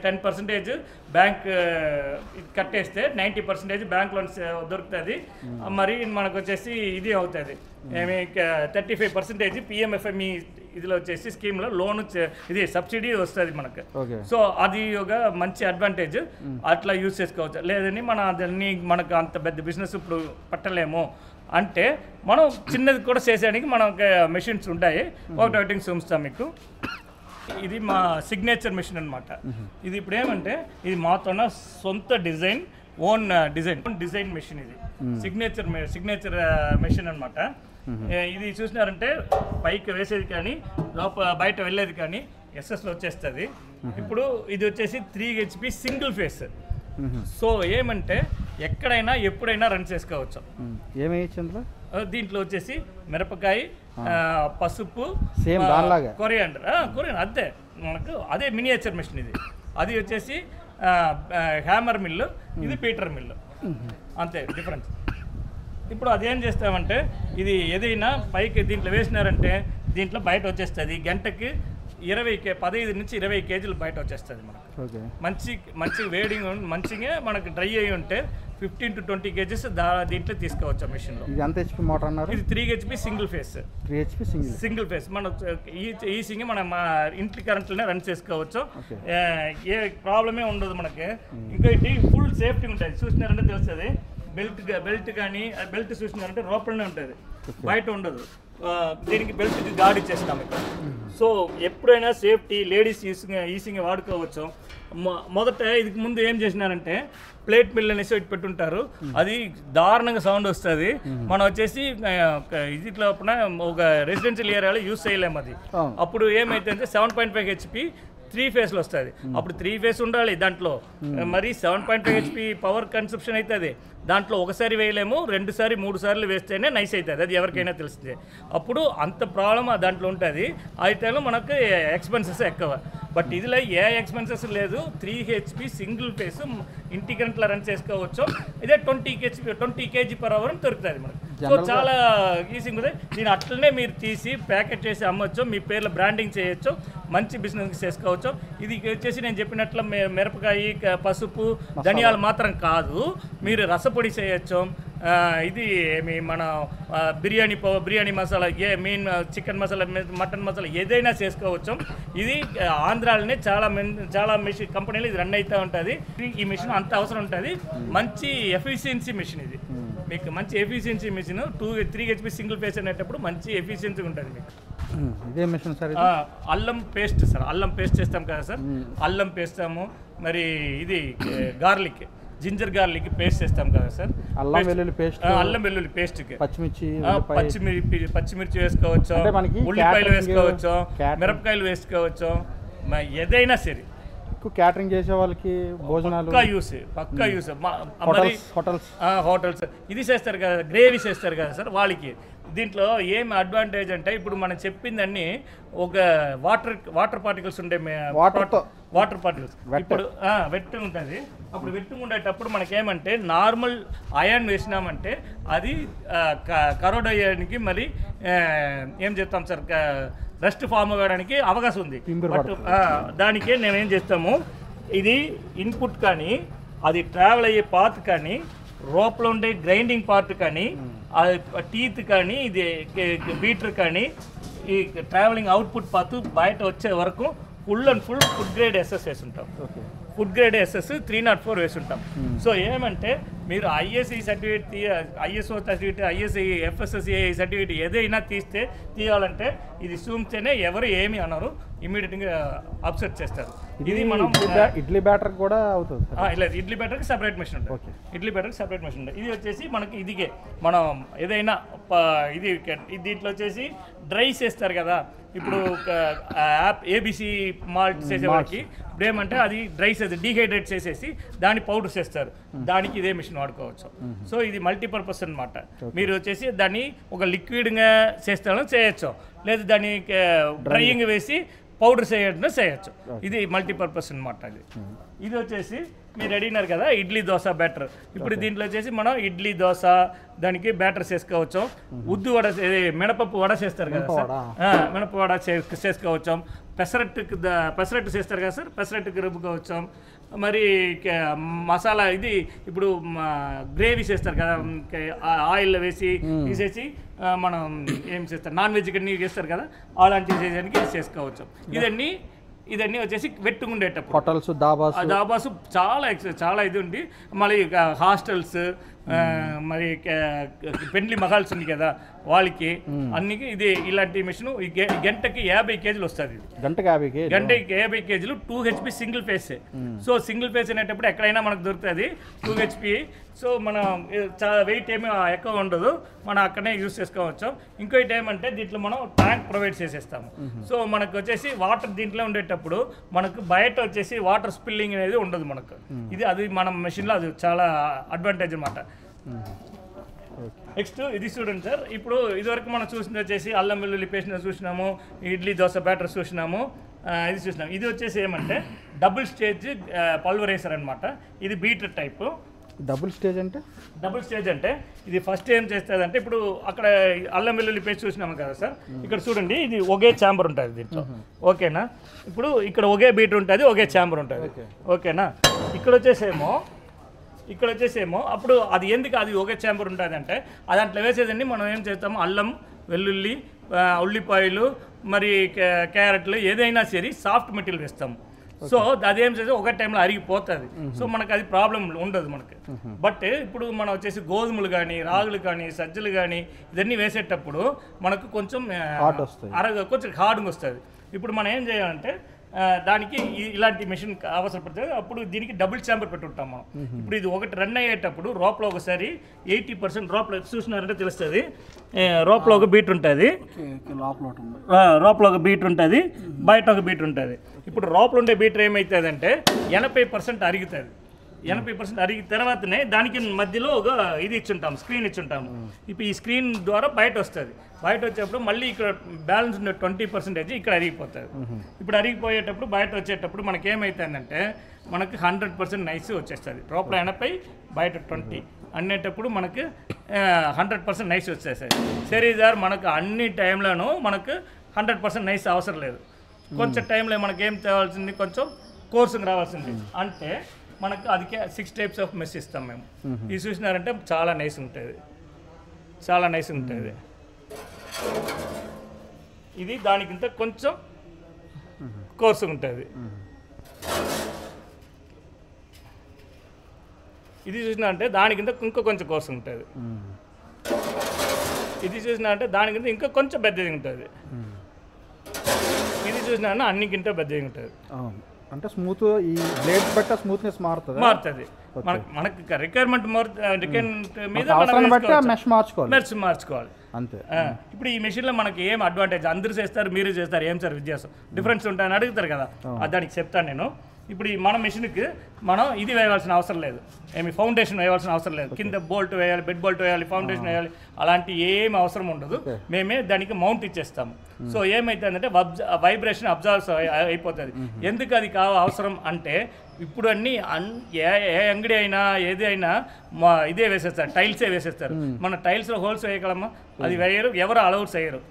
10% బ్యాంక్ కట్టేస్తే 90% బ్యాంక్ లోన్స్ దొరుకుతుంది. మరి మనకు వచ్చేసి ఇది అవుతుంది, 35% PMFME ఇదిలో వచ్చేసి స్కీమ్లో లోన్ ఇది సబ్సిడీ వస్తుంది మనకు. సో అది ఒక మంచి అడ్వాంటేజ్, అట్లా యూజ్ చేసుకోవచ్చు. లేదని మనకు అంత పెద్ద బిజినెస్ ఇప్పుడు పట్టలేము అంటే మనం చిన్నది కూడా చేసేయడానికి మనకు మెషిన్స్ ఉంటాయి. ఒకటి చూపిస్తాం మీకు. ఇది మా సిగ్నేచర్ మెషిన్ అనమాట. ఇది ఇప్పుడు ఏమంటే ఇది మాతోన సొంత డిజైన్, ఓన్ డిజైన్ మెషిన్. ఇది సిగ్నేచర్ మెషిన్ అనమాట. ఇది చూసినారంటే పైకి వేసేది కానీ బయట వెళ్ళేది కానీ ఎస్ఎస్లో వచ్చేస్తుంది. ఇప్పుడు ఇది వచ్చేసి 3 HP సింగిల్ ఫేస్. సో ఏమంటే ఎక్కడైనా ఎప్పుడైనా రన్ చేసుకోవచ్చు. దీంట్లో వచ్చేసి మిరపకాయ, పసుపు, కొరియాండర్ అంతే మనకు. అదే మినియేచర్ మెషిన్ ఇది. అది వచ్చేసి హ్యామర్ మిల్లు, ఇది పీటర్ మిల్లు, అంతే డిఫరెన్స్. ఇప్పుడు అదేం చేస్తామంటే ఇది ఏదైనా పైకి దీంట్లో వేసినారంటే దీంట్లో బయట వచ్చేస్తుంది. గంటకి 15 నుంచి 20 కేజీలు బయట వచ్చేస్తుంది మనకు. మంచి వేడింగ్ మంచిగా మనకు డ్రై అయ్యి ఉంటే 15 to 20 కేజీస్ దీంట్లో తీసుకోవచ్చు మిషన్లో. ఇది ఎంత HP మోటార్ అన్నారు? ఇది 3 HP single face. Single phase మన ఈసీగా మనం ఇంటి కరెంట్లోనే రన్ చేసుకోవచ్చు, ఏ ప్రాబ్లమే ఉండదు మనకి. ఇంకోటి ఫుల్ సేఫ్టీ ఉంటుంది. చూసినారంటే తెలుస్తుంది, బెల్ట్ కానీ బెల్ట్ చూసినారంటే లోపలనే ఉంటుంది, బయట ఉండదు. దీనికి బెల్ట్ గార్డ్ ఇచ్చేస్తాం ఇక్కడ. సో ఎప్పుడైనా సేఫ్టీ లేడీస్ ఈజీగా వాడుకోవచ్చు. మొదట ఇదికి ముందు ఏం చేసినారంటే ప్లేట్ మిల్ అనేసి పెట్టుంటారు, అది దారుణంగా సౌండ్ వస్తుంది. మనం వచ్చేసి ఇదిలో ఒక రెసిడెన్షియల్ ఏరియాలో యూజ్ చేయలేము అది. అప్పుడు ఏమైతే 7.5 HP 3 ఫేస్లో వస్తుంది. అప్పుడు 3 ఫేస్ ఉండాలి దాంట్లో. మరి 7.5 HP పవర్ కన్సప్షన్ అవుతుంది. దాంట్లో ఒకసారి వేయలేము, 2 సార్లు 3 సార్లు వేస్తేనే నైస్ అవుతుంది. అది ఎవరికైనా తెలిసిందే. అప్పుడు అంత ప్రాబ్లం దాంట్లో ఉంటుంది. అయితే మనకు ఎక్స్పెన్సెస్ ఎక్కువ. బట్ ఇదిలో ఏ ఎక్స్పెన్సెస్ లేదు. 3 HP సింగిల్ ఫేస్ ఇంటి కరెంట్లో రన్ చేసుకోవచ్చు. ఇదే 20 kg/h దొరుకుతుంది మనకు. సో చాలా ఈజీగా ఉంది. దీని అట్లనే మీరు తీసి ప్యాకెట్ చేసి అమ్మొచ్చు, మీ పేర్లో బ్రాండింగ్ చేయొచ్చు, మంచి బిజినెస్ చేసుకోవచ్చు. ఇది వచ్చేసి నేను చెప్పినట్లు మిరపకాయ, పసుపు, ధనియాలు మాత్రం కాదు, మీరు రసపొడి చేయొచ్చు. ఇది మన biryani masala, mean chicken masala, mutton masala ఏదైనా చేసుకోవచ్చు. ఇది ఆంధ్రాలోనే చాలా మిషన్ కంపెనీలు ఇది రన్ అవుతూ ఉంటుంది. ఈ మిషన్ అంత అవసరం ఉంటుంది. మంచి ఎఫిషియన్సీ మిషన్ ఇది. మీకు మంచి efficiency machine 3 HP single phase అనేటప్పుడు మంచి ఎఫిషియన్సీ ఉంటుంది మీకు. ఇదే మిషన్ సార్. అల్లం పేస్ట్ సార్, అల్లం పేస్ట్ చేస్తాం కదా సార్, అల్లం పేస్తాము. మరి ఇది గార్లిక్, జింజర్ గార్లిక్ పేస్ట్ చేస్తాం కదా సార్. అల్లం వెల్లుల్లి పేస్ట్, అల్లం వెల్లుల్లి పేస్ట్, పచ్చిమిర్చి వేసుకోవచ్చు, ఉల్లిపాయలు వేసుకోవచ్చు, మిరపకాయలు వేసుకోవచ్చు, ఏదైనా సరే. క్యాటరింగ్ చేసే వాళ్ళకి భోజనాలు పక్కా యూస్. హోటల్స్ ఇది చేస్తారు కదా, గ్రేవీ చేస్తారు కదా సార్ వాళ్ళకి. దీంట్లో ఏం అడ్వాంటేజ్ అంటే ఇప్పుడు మనం చెప్పిందన్నీ ఒక వాటర్ పార్టికల్స్ ఉండే వాటర్ పార్టికల్స్ ఇప్పుడు వెట్టు ఉంటుంది. అప్పుడు వెట్టు ఉండేటప్పుడు మనకేమంటే నార్మల్ అయాన్ వేసినామంటే అది కరోడ్ అయ్యడానికి మరి ఏం చెప్తాం సార్, రెస్ట్ ఫామ్ అవ్వడానికి అవకాశం ఉంది. బట్ దానికే మేమేం చేస్తాము, ఇది ఇన్పుట్ కానీ, అది ట్రావెల్ అయ్యే పాత్ కానీ, రోప్లో ఉండే గ్రైండింగ్ పార్ట్ కానీ, టీత్ కానీ, ఇది బీటర్ కానీ, ఈ ట్రావెలింగ్ అవుట్పుట్ పాత్ బయట వచ్చే వరకు full and full food grade S S ఉంటాం. ఫుడ్ గ్రేడ్ ఎస్ఎస్ 304 వేసి ఉంటాం. సో ఏమంటే మీరు ISI certificate, ISO certificate, ISI FSSI certificate ఏదైనా తీయాలంటే ఇది చూస్తేనే ఎవరు ఏమి అన్నారు, ఇమీడియట్గా అప్సెట్ చేస్తారు. ఇది మనం ఇడ్లీ బ్యాటర్ కూడా అవుతుంది. ఇలా ఇడ్లీ బ్యాటర్కి సపరేట్ మెషిన్ ఉంటుంది. ఇడ్లీ బ్యాటర్కి సపరేట్ మెషిన్ ఉంటుంది. ఇది వచ్చేసి మనకి ఇదిగే మనం ఏదైనా ఇది దీంట్లో వచ్చేసి డ్రై చేస్తారు కదా. ఇప్పుడు ఏబిసి మాల్ట్ చేసేవాడికి ఇప్పుడు ఏమంటే అది డ్రై చేసి డీహైడ్రేట్ చేసేసి దాన్ని పౌడర్ చేస్తారు. దానికి ఇదే మిషన్ వాడుకోవచ్చు. సో ఇది మల్టీపర్పస్ అనమాట. మీరు వచ్చేసి దాన్ని ఒక లిక్విడ్గా చేస్తాను చేయొచ్చు, లేదు దాన్ని డ్రైయింగ్ వేసి పౌడర్ చేయొచ్చు. ఇది మల్టీపర్పస్ అనమాట. ఇది వచ్చేసి మీరు అడిగినారు కదా ఇడ్లీ దోశ బ్యాటర్. ఇప్పుడు దీంట్లో వచ్చేసి మనం ఇడ్లీ దోశ దానికి బ్యాటర్ చేసుకోవచ్చు. ఉద్దు వడ, మినపప్పు వడ చేస్తారు కదా సార్, మినప వడ చేసుకోవచ్చు. పెసరట్టు చేస్తారు కదా సార్, పెసరట్టుకి రుబ్బుకోవచ్చు. మరి మసాలా ఇది ఇప్పుడు గ్రేవీ చేస్తారు కదా, ఆయిల్ వేసి తీసేసి మనం ఏం చేస్తారు, నాన్ వెజ్ కన్నీ చేస్తారు కదా, అలాంటివి చేయడానికి చేసుకోవచ్చు. ఇదన్నీ వచ్చేసి వెట్టుకుండేటప్పుడు హోటల్స్, దాబాసు చాలా ఇది ఉంది. మళ్ళీ హాస్టల్స్, మరి పెండ్లి మహాల్స్ ఉంది కదా వాళ్ళకి అన్నికి ఇది ఇలాంటి మిషన్. గంటకి 50 kg వస్తుంది. గంటకి 50 kg 2 HP single face. So single phase అనేటప్పుడు ఎక్కడైనా మనకు దొరుకుతుంది 2 HP. సో మనం చాలా వెయిట్ ఏమీ ఎక్కువ ఉండదు, మనం అక్కడనే యూజ్ చేసుకోవచ్చు. ఇంకోటి ఏమంటే దీంట్లో మనం ట్యాంక్ ప్రొవైడ్ చేసేస్తాము. సో మనకు వచ్చేసి వాటర్ దీంట్లో ఉండేటప్పుడు మనకు బయట వచ్చేసి వాటర్ స్పిల్లింగ్ అనేది ఉండదు మనకు. అది మన మెషిన్లో అది చాలా అడ్వాంటేజ్ అన్నమాట. నెక్స్ట్ ఇది చూడండి సార్. ఇప్పుడు ఇదివరకు మనం చూసింది వచ్చేసి అల్లం వెల్లుల్లి పేస్ట్ చూసినాము, ఇడ్లీ దోశ బ్యాటర్ చూసినాము, ఇది చూసినాము. ఇది వచ్చేసి ఏమంటే డబుల్ స్టేజ్ పల్వరైజర్ అనమాట. ఇది బీటర్ టైప్. డబుల్ స్టేజ్ అంటే ఇది ఫస్ట్ ఏం చేస్తుంది అంటే, ఇప్పుడు అక్కడ అల్లం వెల్లుల్లి పేస్ట్ చూసినాము కదా సార్, ఇక్కడ చూడండి ఇది ఒకే ఛాంబర్ ఉంటుంది దీంట్లో. ఓకేనా, ఇప్పుడు ఇక్కడ ఒకే బీటర్ ఉంటుంది, ఒకే ఛాంబర్ ఉంటుంది. ఓకేనా, ఇక్కడ వచ్చేసేమో అప్పుడు అది ఎందుకు అది ఒకే ఛాంబర్ ఉంటుంది అంటే, దాంట్లో వేసేదండి మనం ఏం చేస్తాము, అల్లం వెల్లుల్లి, ఉల్లిపాయలు, మరి క్యారెట్లు ఏదైనా సరే సాఫ్ట్ మెటీరియల్ వేస్తాము. సో అదేం చేస్తే ఒక టైంలో అరిగిపోతుంది. సో మనకు అది ప్రాబ్లం ఉండదు మనకి. బట్ ఇప్పుడు మనం వచ్చేసి గోధుమలు కానీ, రాగులు కానీ, సజ్జలు కానీ ఇవన్నీ వేసేటప్పుడు మనకు కొంచెం కొంచెం హార్డ్గా వస్తుంది. ఇప్పుడు మనం ఏం చేయాలంటే దానికి ఇలాంటి మెషిన్ అవసరపడుతుంది. అప్పుడు దీనికి డబుల్ ఛాంబర్ పెట్టుంటాం మనం. ఇప్పుడు ఇది ఒకటి రన్ అయ్యేటప్పుడు రోప్లో ఒకసారి 80% రోప్లో చూసినారంటే తెలుస్తుంది. రోప్లో ఒక బీట్ ఉంటుంది, రోప్లో ఒక బీట్ ఉంటుంది, బయట ఒక బీట్ ఉంటుంది. ఇప్పుడు రోప్లో ఉండే బీటర్ ఏమవుతుందంటే 80% అరుగుతుంది. 80% అరిగిన తర్వాతనే దానికి మధ్యలో ఒక ఇది ఇచ్చుంటాం, స్క్రీన్ ఇచ్చుంటాము. ఇప్పుడు ఈ స్క్రీన్ ద్వారా బయట వస్తుంది. బయట వచ్చేటప్పుడు మళ్ళీ ఇక్కడ బ్యాలెన్స్ ఉండే 20% ఇక్కడ అరిగిపోతుంది. ఇప్పుడు అరిగిపోయేటప్పుడు బయట వచ్చేటప్పుడు మనకి ఏమవుతుందంటే మనకి 100% నైస్ వచ్చేస్తుంది. లోపల 80 బయట 20 అనేటప్పుడు మనకు 100% నైస్ వచ్చేస్తాయి. సరే సార్, మనకు అన్ని టైంలోనూ మనకు 100% నైస్ అవసరం లేదు. కొంచెం టైంలో మనకి ఏం తేవాల్సింది, కొంచెం కోర్సుకు రావాల్సింది. అంటే మనకు అదికే 6 టైప్స్ ఆఫ్ మెస్ ఇస్తాం మేము. ఇది చూసినారంటే చాలా నైస్ ఉంటుంది, చాలా నైస్ ఉంటుంది. ఇది దానికింత కొంచెం కోర్సు ఉంటుంది. ఇది చూసినారంటే దానికింత ఇంకో కొంచెం కోర్సు ఉంటుంది. ఇది చూసినారంటే దానికింత ఇంకా కొంచెం పెద్దది ఉంటుంది. ఇది చూసినా అన్నికింత పెద్దది ఉంటుంది. అంటే స్మూత్ ఈ బ్లేడ్ బట్ట స్మూత్నెస్ మారుతుంది. మనకి రిక్వైర్మెంట్ మీద మెష్ మార్చుకోవాలి అంతే. ఇప్పుడు ఈ మెషిన్లో మనకి ఏం అడ్వాంటేజ్, అందరూ చేస్తారు మీరు చేస్తారు, ఏం సార్ వ్యత్యాసం డిఫరెన్స్ ఉంటాయని అడుగుతారు కదా, దానికి చెప్తాను నేను. ఇప్పుడు ఈ మన మెషిన్కి మనం ఇది వేయాల్సిన అవసరం లేదు, ఏమి ఫౌండేషన్ వేయాల్సిన అవసరం లేదు. కింద బోల్ట్ వేయాలి, బెడ్ బోల్ట్ వేయాలి, ఫౌండేషన్ వేయాలి, అలాంటి ఏం అవసరం ఉండదు. మేమే దానికి మౌంట్ ఇచ్చేస్తాము. సో ఏమైతుందంటే వైబ్రేషన్ అబ్జర్వ్ అయిపోతుంది. ఎందుకు అది అవసరం అంటే ఇప్పుడు అన్ని ఏ అంగడి అయినా ఏది అయినా ఇదే వేసేస్తారు, టైల్సే వేసేస్తారు. మన టైల్స్లో హోల్స్ వేయగలమా? అది వేయరు, ఎవరు అలౌట్స్ వేయరు.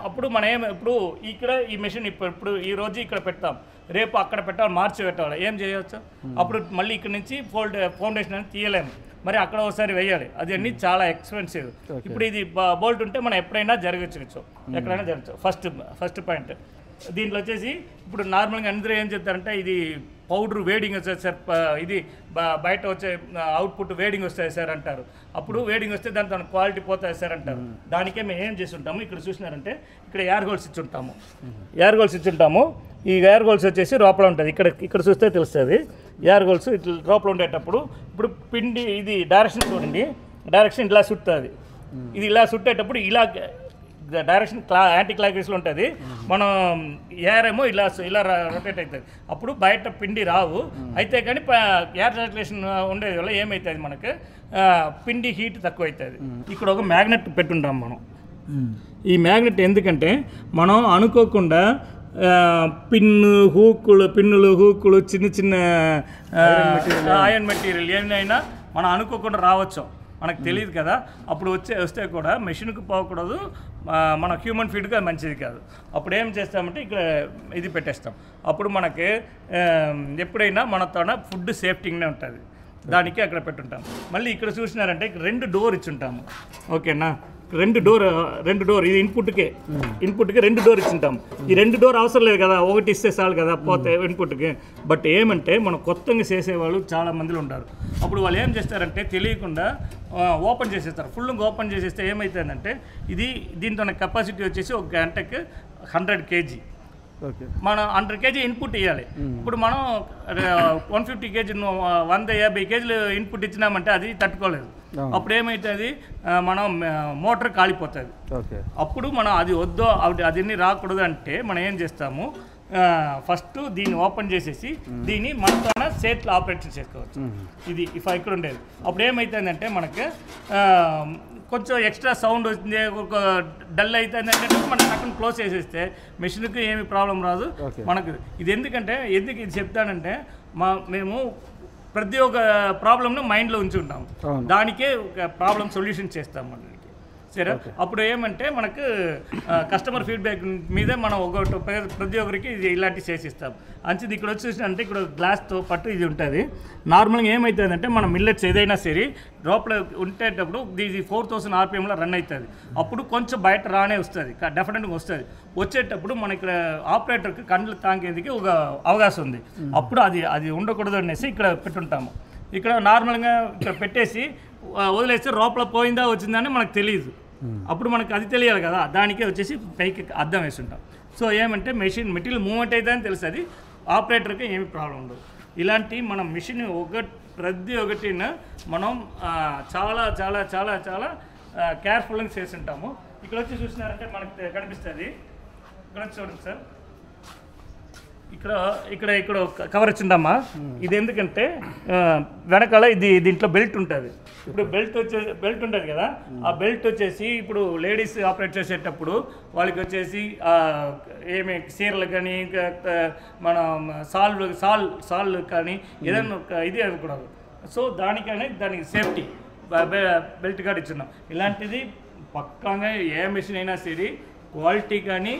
అప్పుడు ఇప్పుడు ఇక్కడ ఈ మెషిన్ ఇప్పుడు ఈ రోజు ఇక్కడ పెడతాం, రేపు అక్కడ పెట్టాలి, మార్చి పెట్టాలి, ఏం చేయవచ్చు? అప్పుడు మళ్ళీ ఇక్కడ నుంచి ఫౌండేషన్ అని తీయలేము, మరి అక్కడ ఒకసారి వేయాలి. అది అన్ని చాలా ఎక్స్పెన్సివ్. ఇప్పుడు ఇది బోల్ట్ ఉంటే మనం ఎప్పుడైనా జరగచ్చు, ఎక్కడైనా జరగచ్చు. First point. దీంట్లో వచ్చేసి ఇప్పుడు నార్మల్గా అందరూ ఏం చెప్తారంటే ఇది పౌడర్ వేడింగ్ వస్తుంది సార్, ఇది బయట వచ్చే అవుట్పుట్ వేడింగ్ వస్తుంది సార్ అంటారు. అప్పుడు వేడింగ్ వస్తే దాంతో క్వాలిటీ పోతుంది సార్ అంటారు. దానికే మేము ఏం చేసి ఉంటాము, ఇక్కడ చూసినారంటే ఇక్కడ ఎయిర్ హోల్స్ ఇచ్చుంటాము. ఈ ఎయిర్ హోల్స్ వచ్చేసి లోపల ఉంటుంది. ఇక్కడ చూస్తే తెలుస్తుంది. ఎయిర్ హోల్స్ ఇట్లా లోపల ఉండేటప్పుడు ఇప్పుడు పిండి ఇది డైరెక్షన్ చూడండి, డైరెక్షన్ ఇలా చుట్టుతుంది. ఇది ఇలా చుట్టేటప్పుడు ఇలా డైరెక్షన్ యాంటీ క్లాక్ వైస్లో ఉంటుంది. మనం ఎయిర్ ఏమో ఇలా రొటేట్ అవుతుంది. అప్పుడు బయట పిండి రావు. అయితే కానీ ఎయిర్ సర్క్యులేషన్ ఉండేది వల్ల ఏమవుతుంది, మనకు పిండి హీట్ తక్కువ అవుతుంది. ఇక్కడ ఒక మ్యాగ్నెట్ పెట్టుంటాం మనం. ఈ మ్యాగ్నెట్ ఎందుకంటే మనం అనుకోకుండా పిన్నులు హూకులు చిన్న చిన్న ఐరన్ మెటీరియల్ ఏమైనా మనం అనుకోకుండా రావచ్చు, మనకు తెలియదు కదా. అప్పుడు వస్తే కూడా మెషిన్కి పోకూడదు, మన హ్యూమన్ ఫీడ్గా మంచిది కాదు. అప్పుడు ఏం చేస్తామంటే ఇక్కడ ఇది పెట్టేస్తాం. అప్పుడు మనకి ఎప్పుడైనా మనతో ఫుడ్ సేఫ్టీగానే ఉంటుంది. దానికి అక్కడ పెట్టుంటాం. మళ్ళీ ఇక్కడ చూసినారంటే ఇక్కడ 2 డోర్ ఇచ్చుంటాము. ఓకేనా, 2 డోర్ ఇది ఇన్పుట్కి 2 డోర్ ఇచ్చుంటాం. ఈ 2 డోర్ అవసరం లేదు కదా, ఒకటి ఇస్తే చాలు కదా పోతే ఇన్పుట్కి. బట్ ఏమంటే మనం కొత్తగా చేసేవాళ్ళు చాలా మందిలో ఉంటారు. అప్పుడు వాళ్ళు ఏం చేస్తారంటే తెలియకుండా ఓపెన్ చేసేస్తారు. ఫుల్గా ఓపెన్ చేసేస్తే ఏమవుతుందంటే దీంతో కెపాసిటీ వచ్చేసి ఒక గంటకి 100 kg. మనం 100 kg ఇన్పుట్ ఇవ్వాలి. ఇప్పుడు మనం 150 kg 150 kg ఇన్పుట్ ఇచ్చినామంటే అది తట్టుకోలేదు. అప్పుడు ఏమవుతుంది, మనం మోటార్ కాలిపోతుంది. అప్పుడు మనం అది వద్దో అదన్నీ రాకూడదు అంటే మనం ఏం చేస్తాము, ఫస్ట్ దీన్ని ఓపెన్ చేసేసి దీన్ని మనతో చేతిలో ఆపరేషన్ చేసుకోవచ్చు. ఇది ఇక్కడ ఉండేది. అప్పుడు ఏమవుతుందంటే మనకి కొంచెం ఎక్స్ట్రా సౌండ్ వచ్చింది, ఒక డల్ అవుతుంది అంటే మనం అక్కడ క్లోజ్ చేసేస్తే మెషిన్కి ఏమి ప్రాబ్లం రాదు మనకు. ఇది ఎందుకు ఇది చెప్తానంటే మేము ప్రతి ఒక్క ప్రాబ్లంను మైండ్లో ఉంచి ఉంటాం, దానికే ఒక ప్రాబ్లం సొల్యూషన్ చేస్తాం మనకి. సరే, అప్పుడు ఏమంటే మనకు కస్టమర్ ఫీడ్బ్యాక్ మీద మనం ప్రతి ఒక్కరికి ఇది ఇలాంటివి చేసిస్తాం. అంచేది ఇక్కడ వచ్చేసినంటే ఇక్కడ గ్లాస్తో పాటు ఇది ఉంటుంది. నార్మల్గా ఏమవుతుందంటే మనం మిల్లెట్స్ ఏదైనా సరే లోపల ఉండేటప్పుడు ఇది 4000 RPMలో రన్ అవుతుంది. అప్పుడు కొంచెం బయట రానే వస్తుంది, డెఫినెట్గా వస్తుంది. వచ్చేటప్పుడు మన ఇక్కడ ఆపరేటర్కి కళ్ళు తాంకేందుకు ఒక అవకాశం ఉంది. అప్పుడు అది ఉండకూడదు అనేసి ఇక్కడ పెట్టుంటాము. ఇక్కడ నార్మల్గా ఇక్కడ పెట్టేసి వదిలేస్తే లోపల పోయిందా వచ్చిందని మనకు తెలియదు. అప్పుడు మనకు అది తెలియాలి కదా, దానికే వచ్చేసి పైకి అద్దం వేస్తుంటాం. సో ఏమంటే మెటీరియల్ మూవ్మెంట్ అయితే అని తెలుస్తుంది, ఆపరేటర్కి ఏమి ప్రాబ్లం ఉండదు. ఇలాంటి మనం మిషన్ ప్రతి ఒక్కటిన మనం చాలా చాలా చాలా చాలా కేర్ఫుల్గా చేసి ఉంటాము. ఇక్కడ వచ్చి చూసినారంటే మనకు కనిపిస్తుంది, ఇక్కడ వచ్చి చూడండి సార్, ఇక్కడ కవర్ వచ్చిందమ్మా. ఇది ఎందుకంటే వెనకాల దీంట్లో బెల్ట్ ఉంటుంది. ఇప్పుడు బెల్ట్ ఉంటుంది కదా, ఆ బెల్ట్ వచ్చేసి ఇప్పుడు లేడీస్ ఆపరేట్ చేసేటప్పుడు వాళ్ళకి వచ్చేసి ఏమి చీరలు కానీ మన సాల్ కానీ ఏదైనా ఇది అవ్వకూడదు. సో దానికి సేఫ్టీ బెల్ట్ కార్డ్ ఇచ్చున్నాం. ఇలాంటిది పక్కాగా ఏ మెషిన్ అయినా సరే క్వాలిటీ కానీ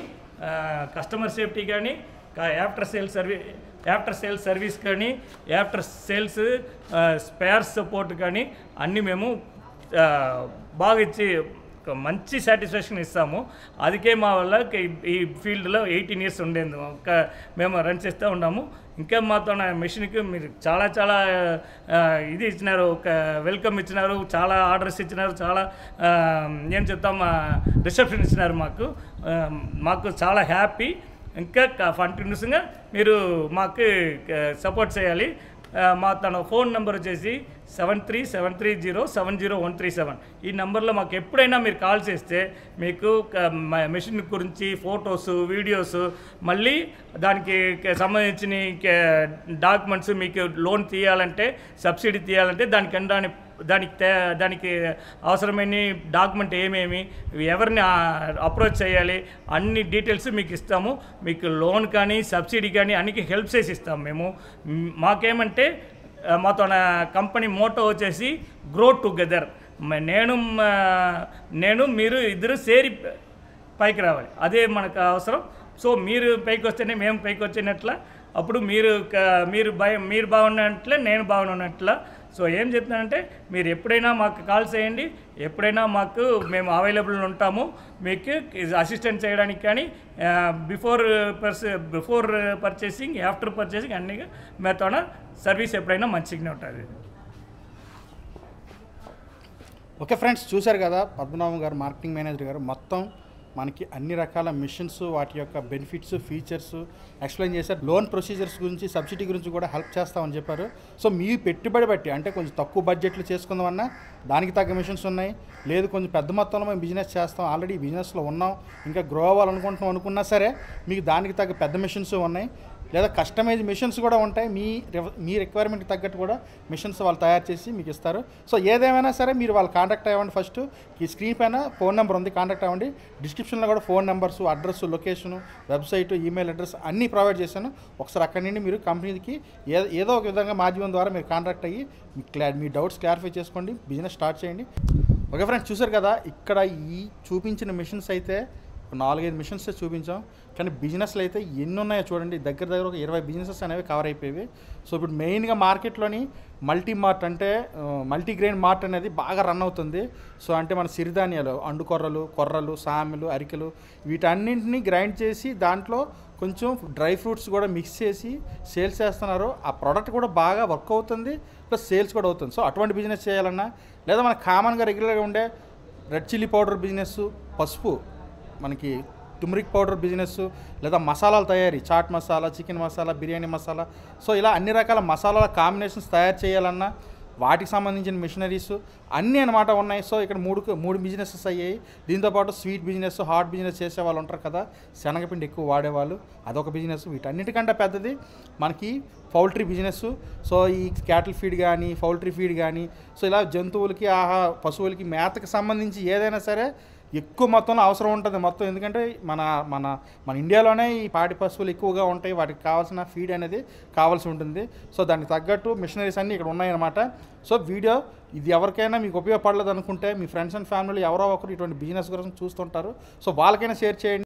కస్టమర్ సేఫ్టీ కానీ ఆఫ్టర్ సేల్ సర్వీస్ కానీ ఆఫ్టర్ సేల్స్ స్పేర్ సపోర్ట్ కానీ అన్నీ మేము బాగా ఇచ్చి మంచి సాటిస్ఫాక్షన్ ఇస్తాము. అందుకే మా వల్ల ఈ ఫీల్డ్లో 18 years ఉండేది మేము రన్ చేస్తూ ఉన్నాము. ఇంకా మాతో మెషిన్కి మీరు చాలా చాలా ఇది ఇచ్చినారు, ఒక వెల్కమ్ ఇచ్చినారు, చాలా ఆర్డర్స్ ఇచ్చినారు, చాలా ఏం చెప్తాం రిసెప్షన్ ఇచ్చినారు. మాకు చాలా హ్యాపీ. ఇంకా కంటిన్యూస్గా మీరు మాకు సపోర్ట్ చేయాలి. తన ఫోన్ నెంబర్ వచ్చేసి 7373070137. ఈ నెంబర్లో మాకు ఎప్పుడైనా మీరు కాల్ చేస్తే మీకు మెషిన్ గురించి ఫొటోస్, వీడియోస్, మళ్ళీ దానికి సంబంధించిన డాక్యుమెంట్స్, మీకు లోన్ తీయాలంటే, సబ్సిడీ తీయాలంటే దానికి అవసరమైన డాక్యుమెంట్ ఏమేమి, ఎవరిని అప్రోచ్ చేయాలి, అన్ని డీటెయిల్స్ మీకు ఇస్తాము. మీకు లోన్ కానీ సబ్సిడీ కానీ అన్నికి హెల్ప్ చేసి ఇస్తాము మేము. మాకేమంటే మాతో కంపెనీ మోటో వచ్చేసి గ్రో టుగెదర్. నేను మీరు ఇద్దరు సేరి పైకి రావాలి, అదే మనకు అవసరం. సో మీరు పైకి వస్తేనే మేము పైకి వచ్చినట్ల, అప్పుడు మీరు బాగున్నట్లే నేను బాగున్నట్ల. సో ఏం చెప్తున్నానంటే మీరు ఎప్పుడైనా మాకు కాల్ చేయండి, ఎప్పుడైనా మేము అవైలబుల్ ఉంటాము. మీకు అసిస్టెంట్ చేయడానికి కానీ బిఫోర్ పర్చేసింగ్, ఆఫ్టర్ పర్చేసింగ్ అన్నీ మేతో సర్వీస్ ఎప్పుడైనా మంచిగానే ఉంటుంది. ఓకే ఫ్రెండ్స్, చూశారు కదా పద్మనాభం గారు, మార్కెటింగ్ మేనేజర్ గారు మొత్తం మనకి అన్ని రకాల మిషన్స్, వాటి యొక్క బెనిఫిట్స్, ఫీచర్స్ ఎక్స్ప్లెయిన్ చేశారు. లోన్ ప్రొసీజర్స్ గురించి, సబ్సిడీ గురించి కూడా హెల్ప్ చేస్తామని చెప్పారు. సో మీ పెట్టుబడి బట్టి, అంటే కొంచెం తక్కువ బడ్జెట్లు చేసుకుందామన్నా దానికి తగ్గ మిషన్స్ ఉన్నాయి, లేదు కొంచెం పెద్ద మొత్తంలో మేము బిజినెస్ చేస్తాం, ఆల్రెడీ బిజినెస్లో ఉన్నాం, ఇంకా గ్రో అవ్వాలనుకుంటున్నా సరే మీకు దానికి తగ్గ పెద్ద మిషన్స్ ఉన్నాయి, లేదా కస్టమైజ్ మిషన్స్ కూడా ఉంటాయి. మీ రిక్వైర్మెంట్కి తగ్గట్టు కూడా మిషన్స్ వాళ్ళు తయారు చేసి మీకు ఇస్తారు. సో ఏదేమైనా సరే మీరు వాళ్ళు కాంటాక్ట్ అవ్వండి. ఫస్ట్ ఈ స్క్రీన్ పైన ఫోన్ నెంబర్ ఉంది, కాంటాక్ట్ అవ్వండి. డిస్క్రిప్షన్లో కూడా phone numbers, address, location, website, email address అన్నీ ప్రొవైడ్ చేశాను. ఒకసారి అక్కడి నుండి మీరు కంపెనీకి ఏదో ఒక విధంగా మాధ్యమం ద్వారా మీరు కాంటాక్ట్ అయ్యి మీ డౌట్స్ క్లారిఫై చేసుకోండి, బిజినెస్ స్టార్ట్ చేయండి. ఓకే ఫ్రెండ్స్, చూసారు కదా ఇక్కడ ఈ చూపించిన మిషన్స్ అయితే 4-5 మిషన్స్ చూపించాం. కానీ బిజినెస్లు అయితే ఎన్ని ఉన్నాయో చూడండి, దగ్గర ఒక 20 బిజినెసెస్ అనేవి కవర్ అయిపోయేవి. సో ఇప్పుడు మెయిన్గా మార్కెట్లోని మల్టీమార్ట్, అంటే మల్టీగ్రెయిన్ మార్ట్ అనేది బాగా రన్ అవుతుంది. సో అంటే మన సిరిధాన్యాలు, కొర్రలు, సామెలు, అరికెలు వీటన్నింటినీ గ్రైండ్ చేసి దాంట్లో కొంచెం డ్రై ఫ్రూట్స్ కూడా మిక్స్ చేసి సేల్స్ చేస్తున్నారు. ఆ ప్రోడక్ట్ కూడా బాగా వర్క్ అవుతుంది, ప్లస్ సేల్స్ కూడా అవుతుంది. సో అటువంటి బిజినెస్ చేయాలన్నా, లేదా మనకు కామన్గా రెగ్యులర్గా ఉండే రెడ్ చిల్లీ పౌడర్ బిజినెస్, పసుపు, మనకి తుమ్రిక్ పౌడర్ బిజినెస్, లేదా మసాలాల తయారీ, చాట్ మసాలా, చికెన్ మసాలా, బిర్యానీ మసాలా, సో ఇలా అన్ని రకాల మసాలాల కాంబినేషన్స్ తయారు చేయాలన్నా వాటికి సంబంధించిన మిషనరీస్ అన్నీ అనమాట ఉన్నాయి. సో ఇక్కడ మూడు బిజినెసెస్ అయ్యాయి. దీంతోపాటు స్వీట్ బిజినెస్, హాట్ బిజినెస్ చేసే వాళ్ళు ఉంటారు కదా, శనగపిండి ఎక్కువ వాడేవాళ్ళు, అదొక బిజినెస్. వీటన్నిటికంటే పెద్దది మనకి పౌల్ట్రీ బిజినెస్. సో ఈ క్యాటిల్ ఫీడ్ కానీ, పౌల్ట్రీ ఫీడ్ కానీ, సో ఇలా జంతువులకి, పశువులకి మేతకు సంబంధించి ఏదైనా సరే ఎక్కువ మొత్తంలో అవసరం ఉంటుంది మొత్తం. ఎందుకంటే మన ఇండియాలోనే ఈ పాడి పశువులు ఎక్కువగా ఉంటాయి, వాటికి కావాల్సిన ఫీడ్ అనేది కావాల్సి ఉంటుంది. సో దానికి తగ్గట్టు మిషనరీస్ అన్నీ ఇక్కడ ఉన్నాయన్నమాట. సో వీడియో ఇది ఎవరికైనా మీకు ఉపయోగపడలేదు అనుకుంటే, మీ ఫ్రెండ్స్ అండ్ ఫ్యామిలీ ఎవరో ఒకరు ఇటువంటి బిజినెస్ గురించి చూస్తుంటారు, సో వాళ్ళకైనా షేర్ చేయండి.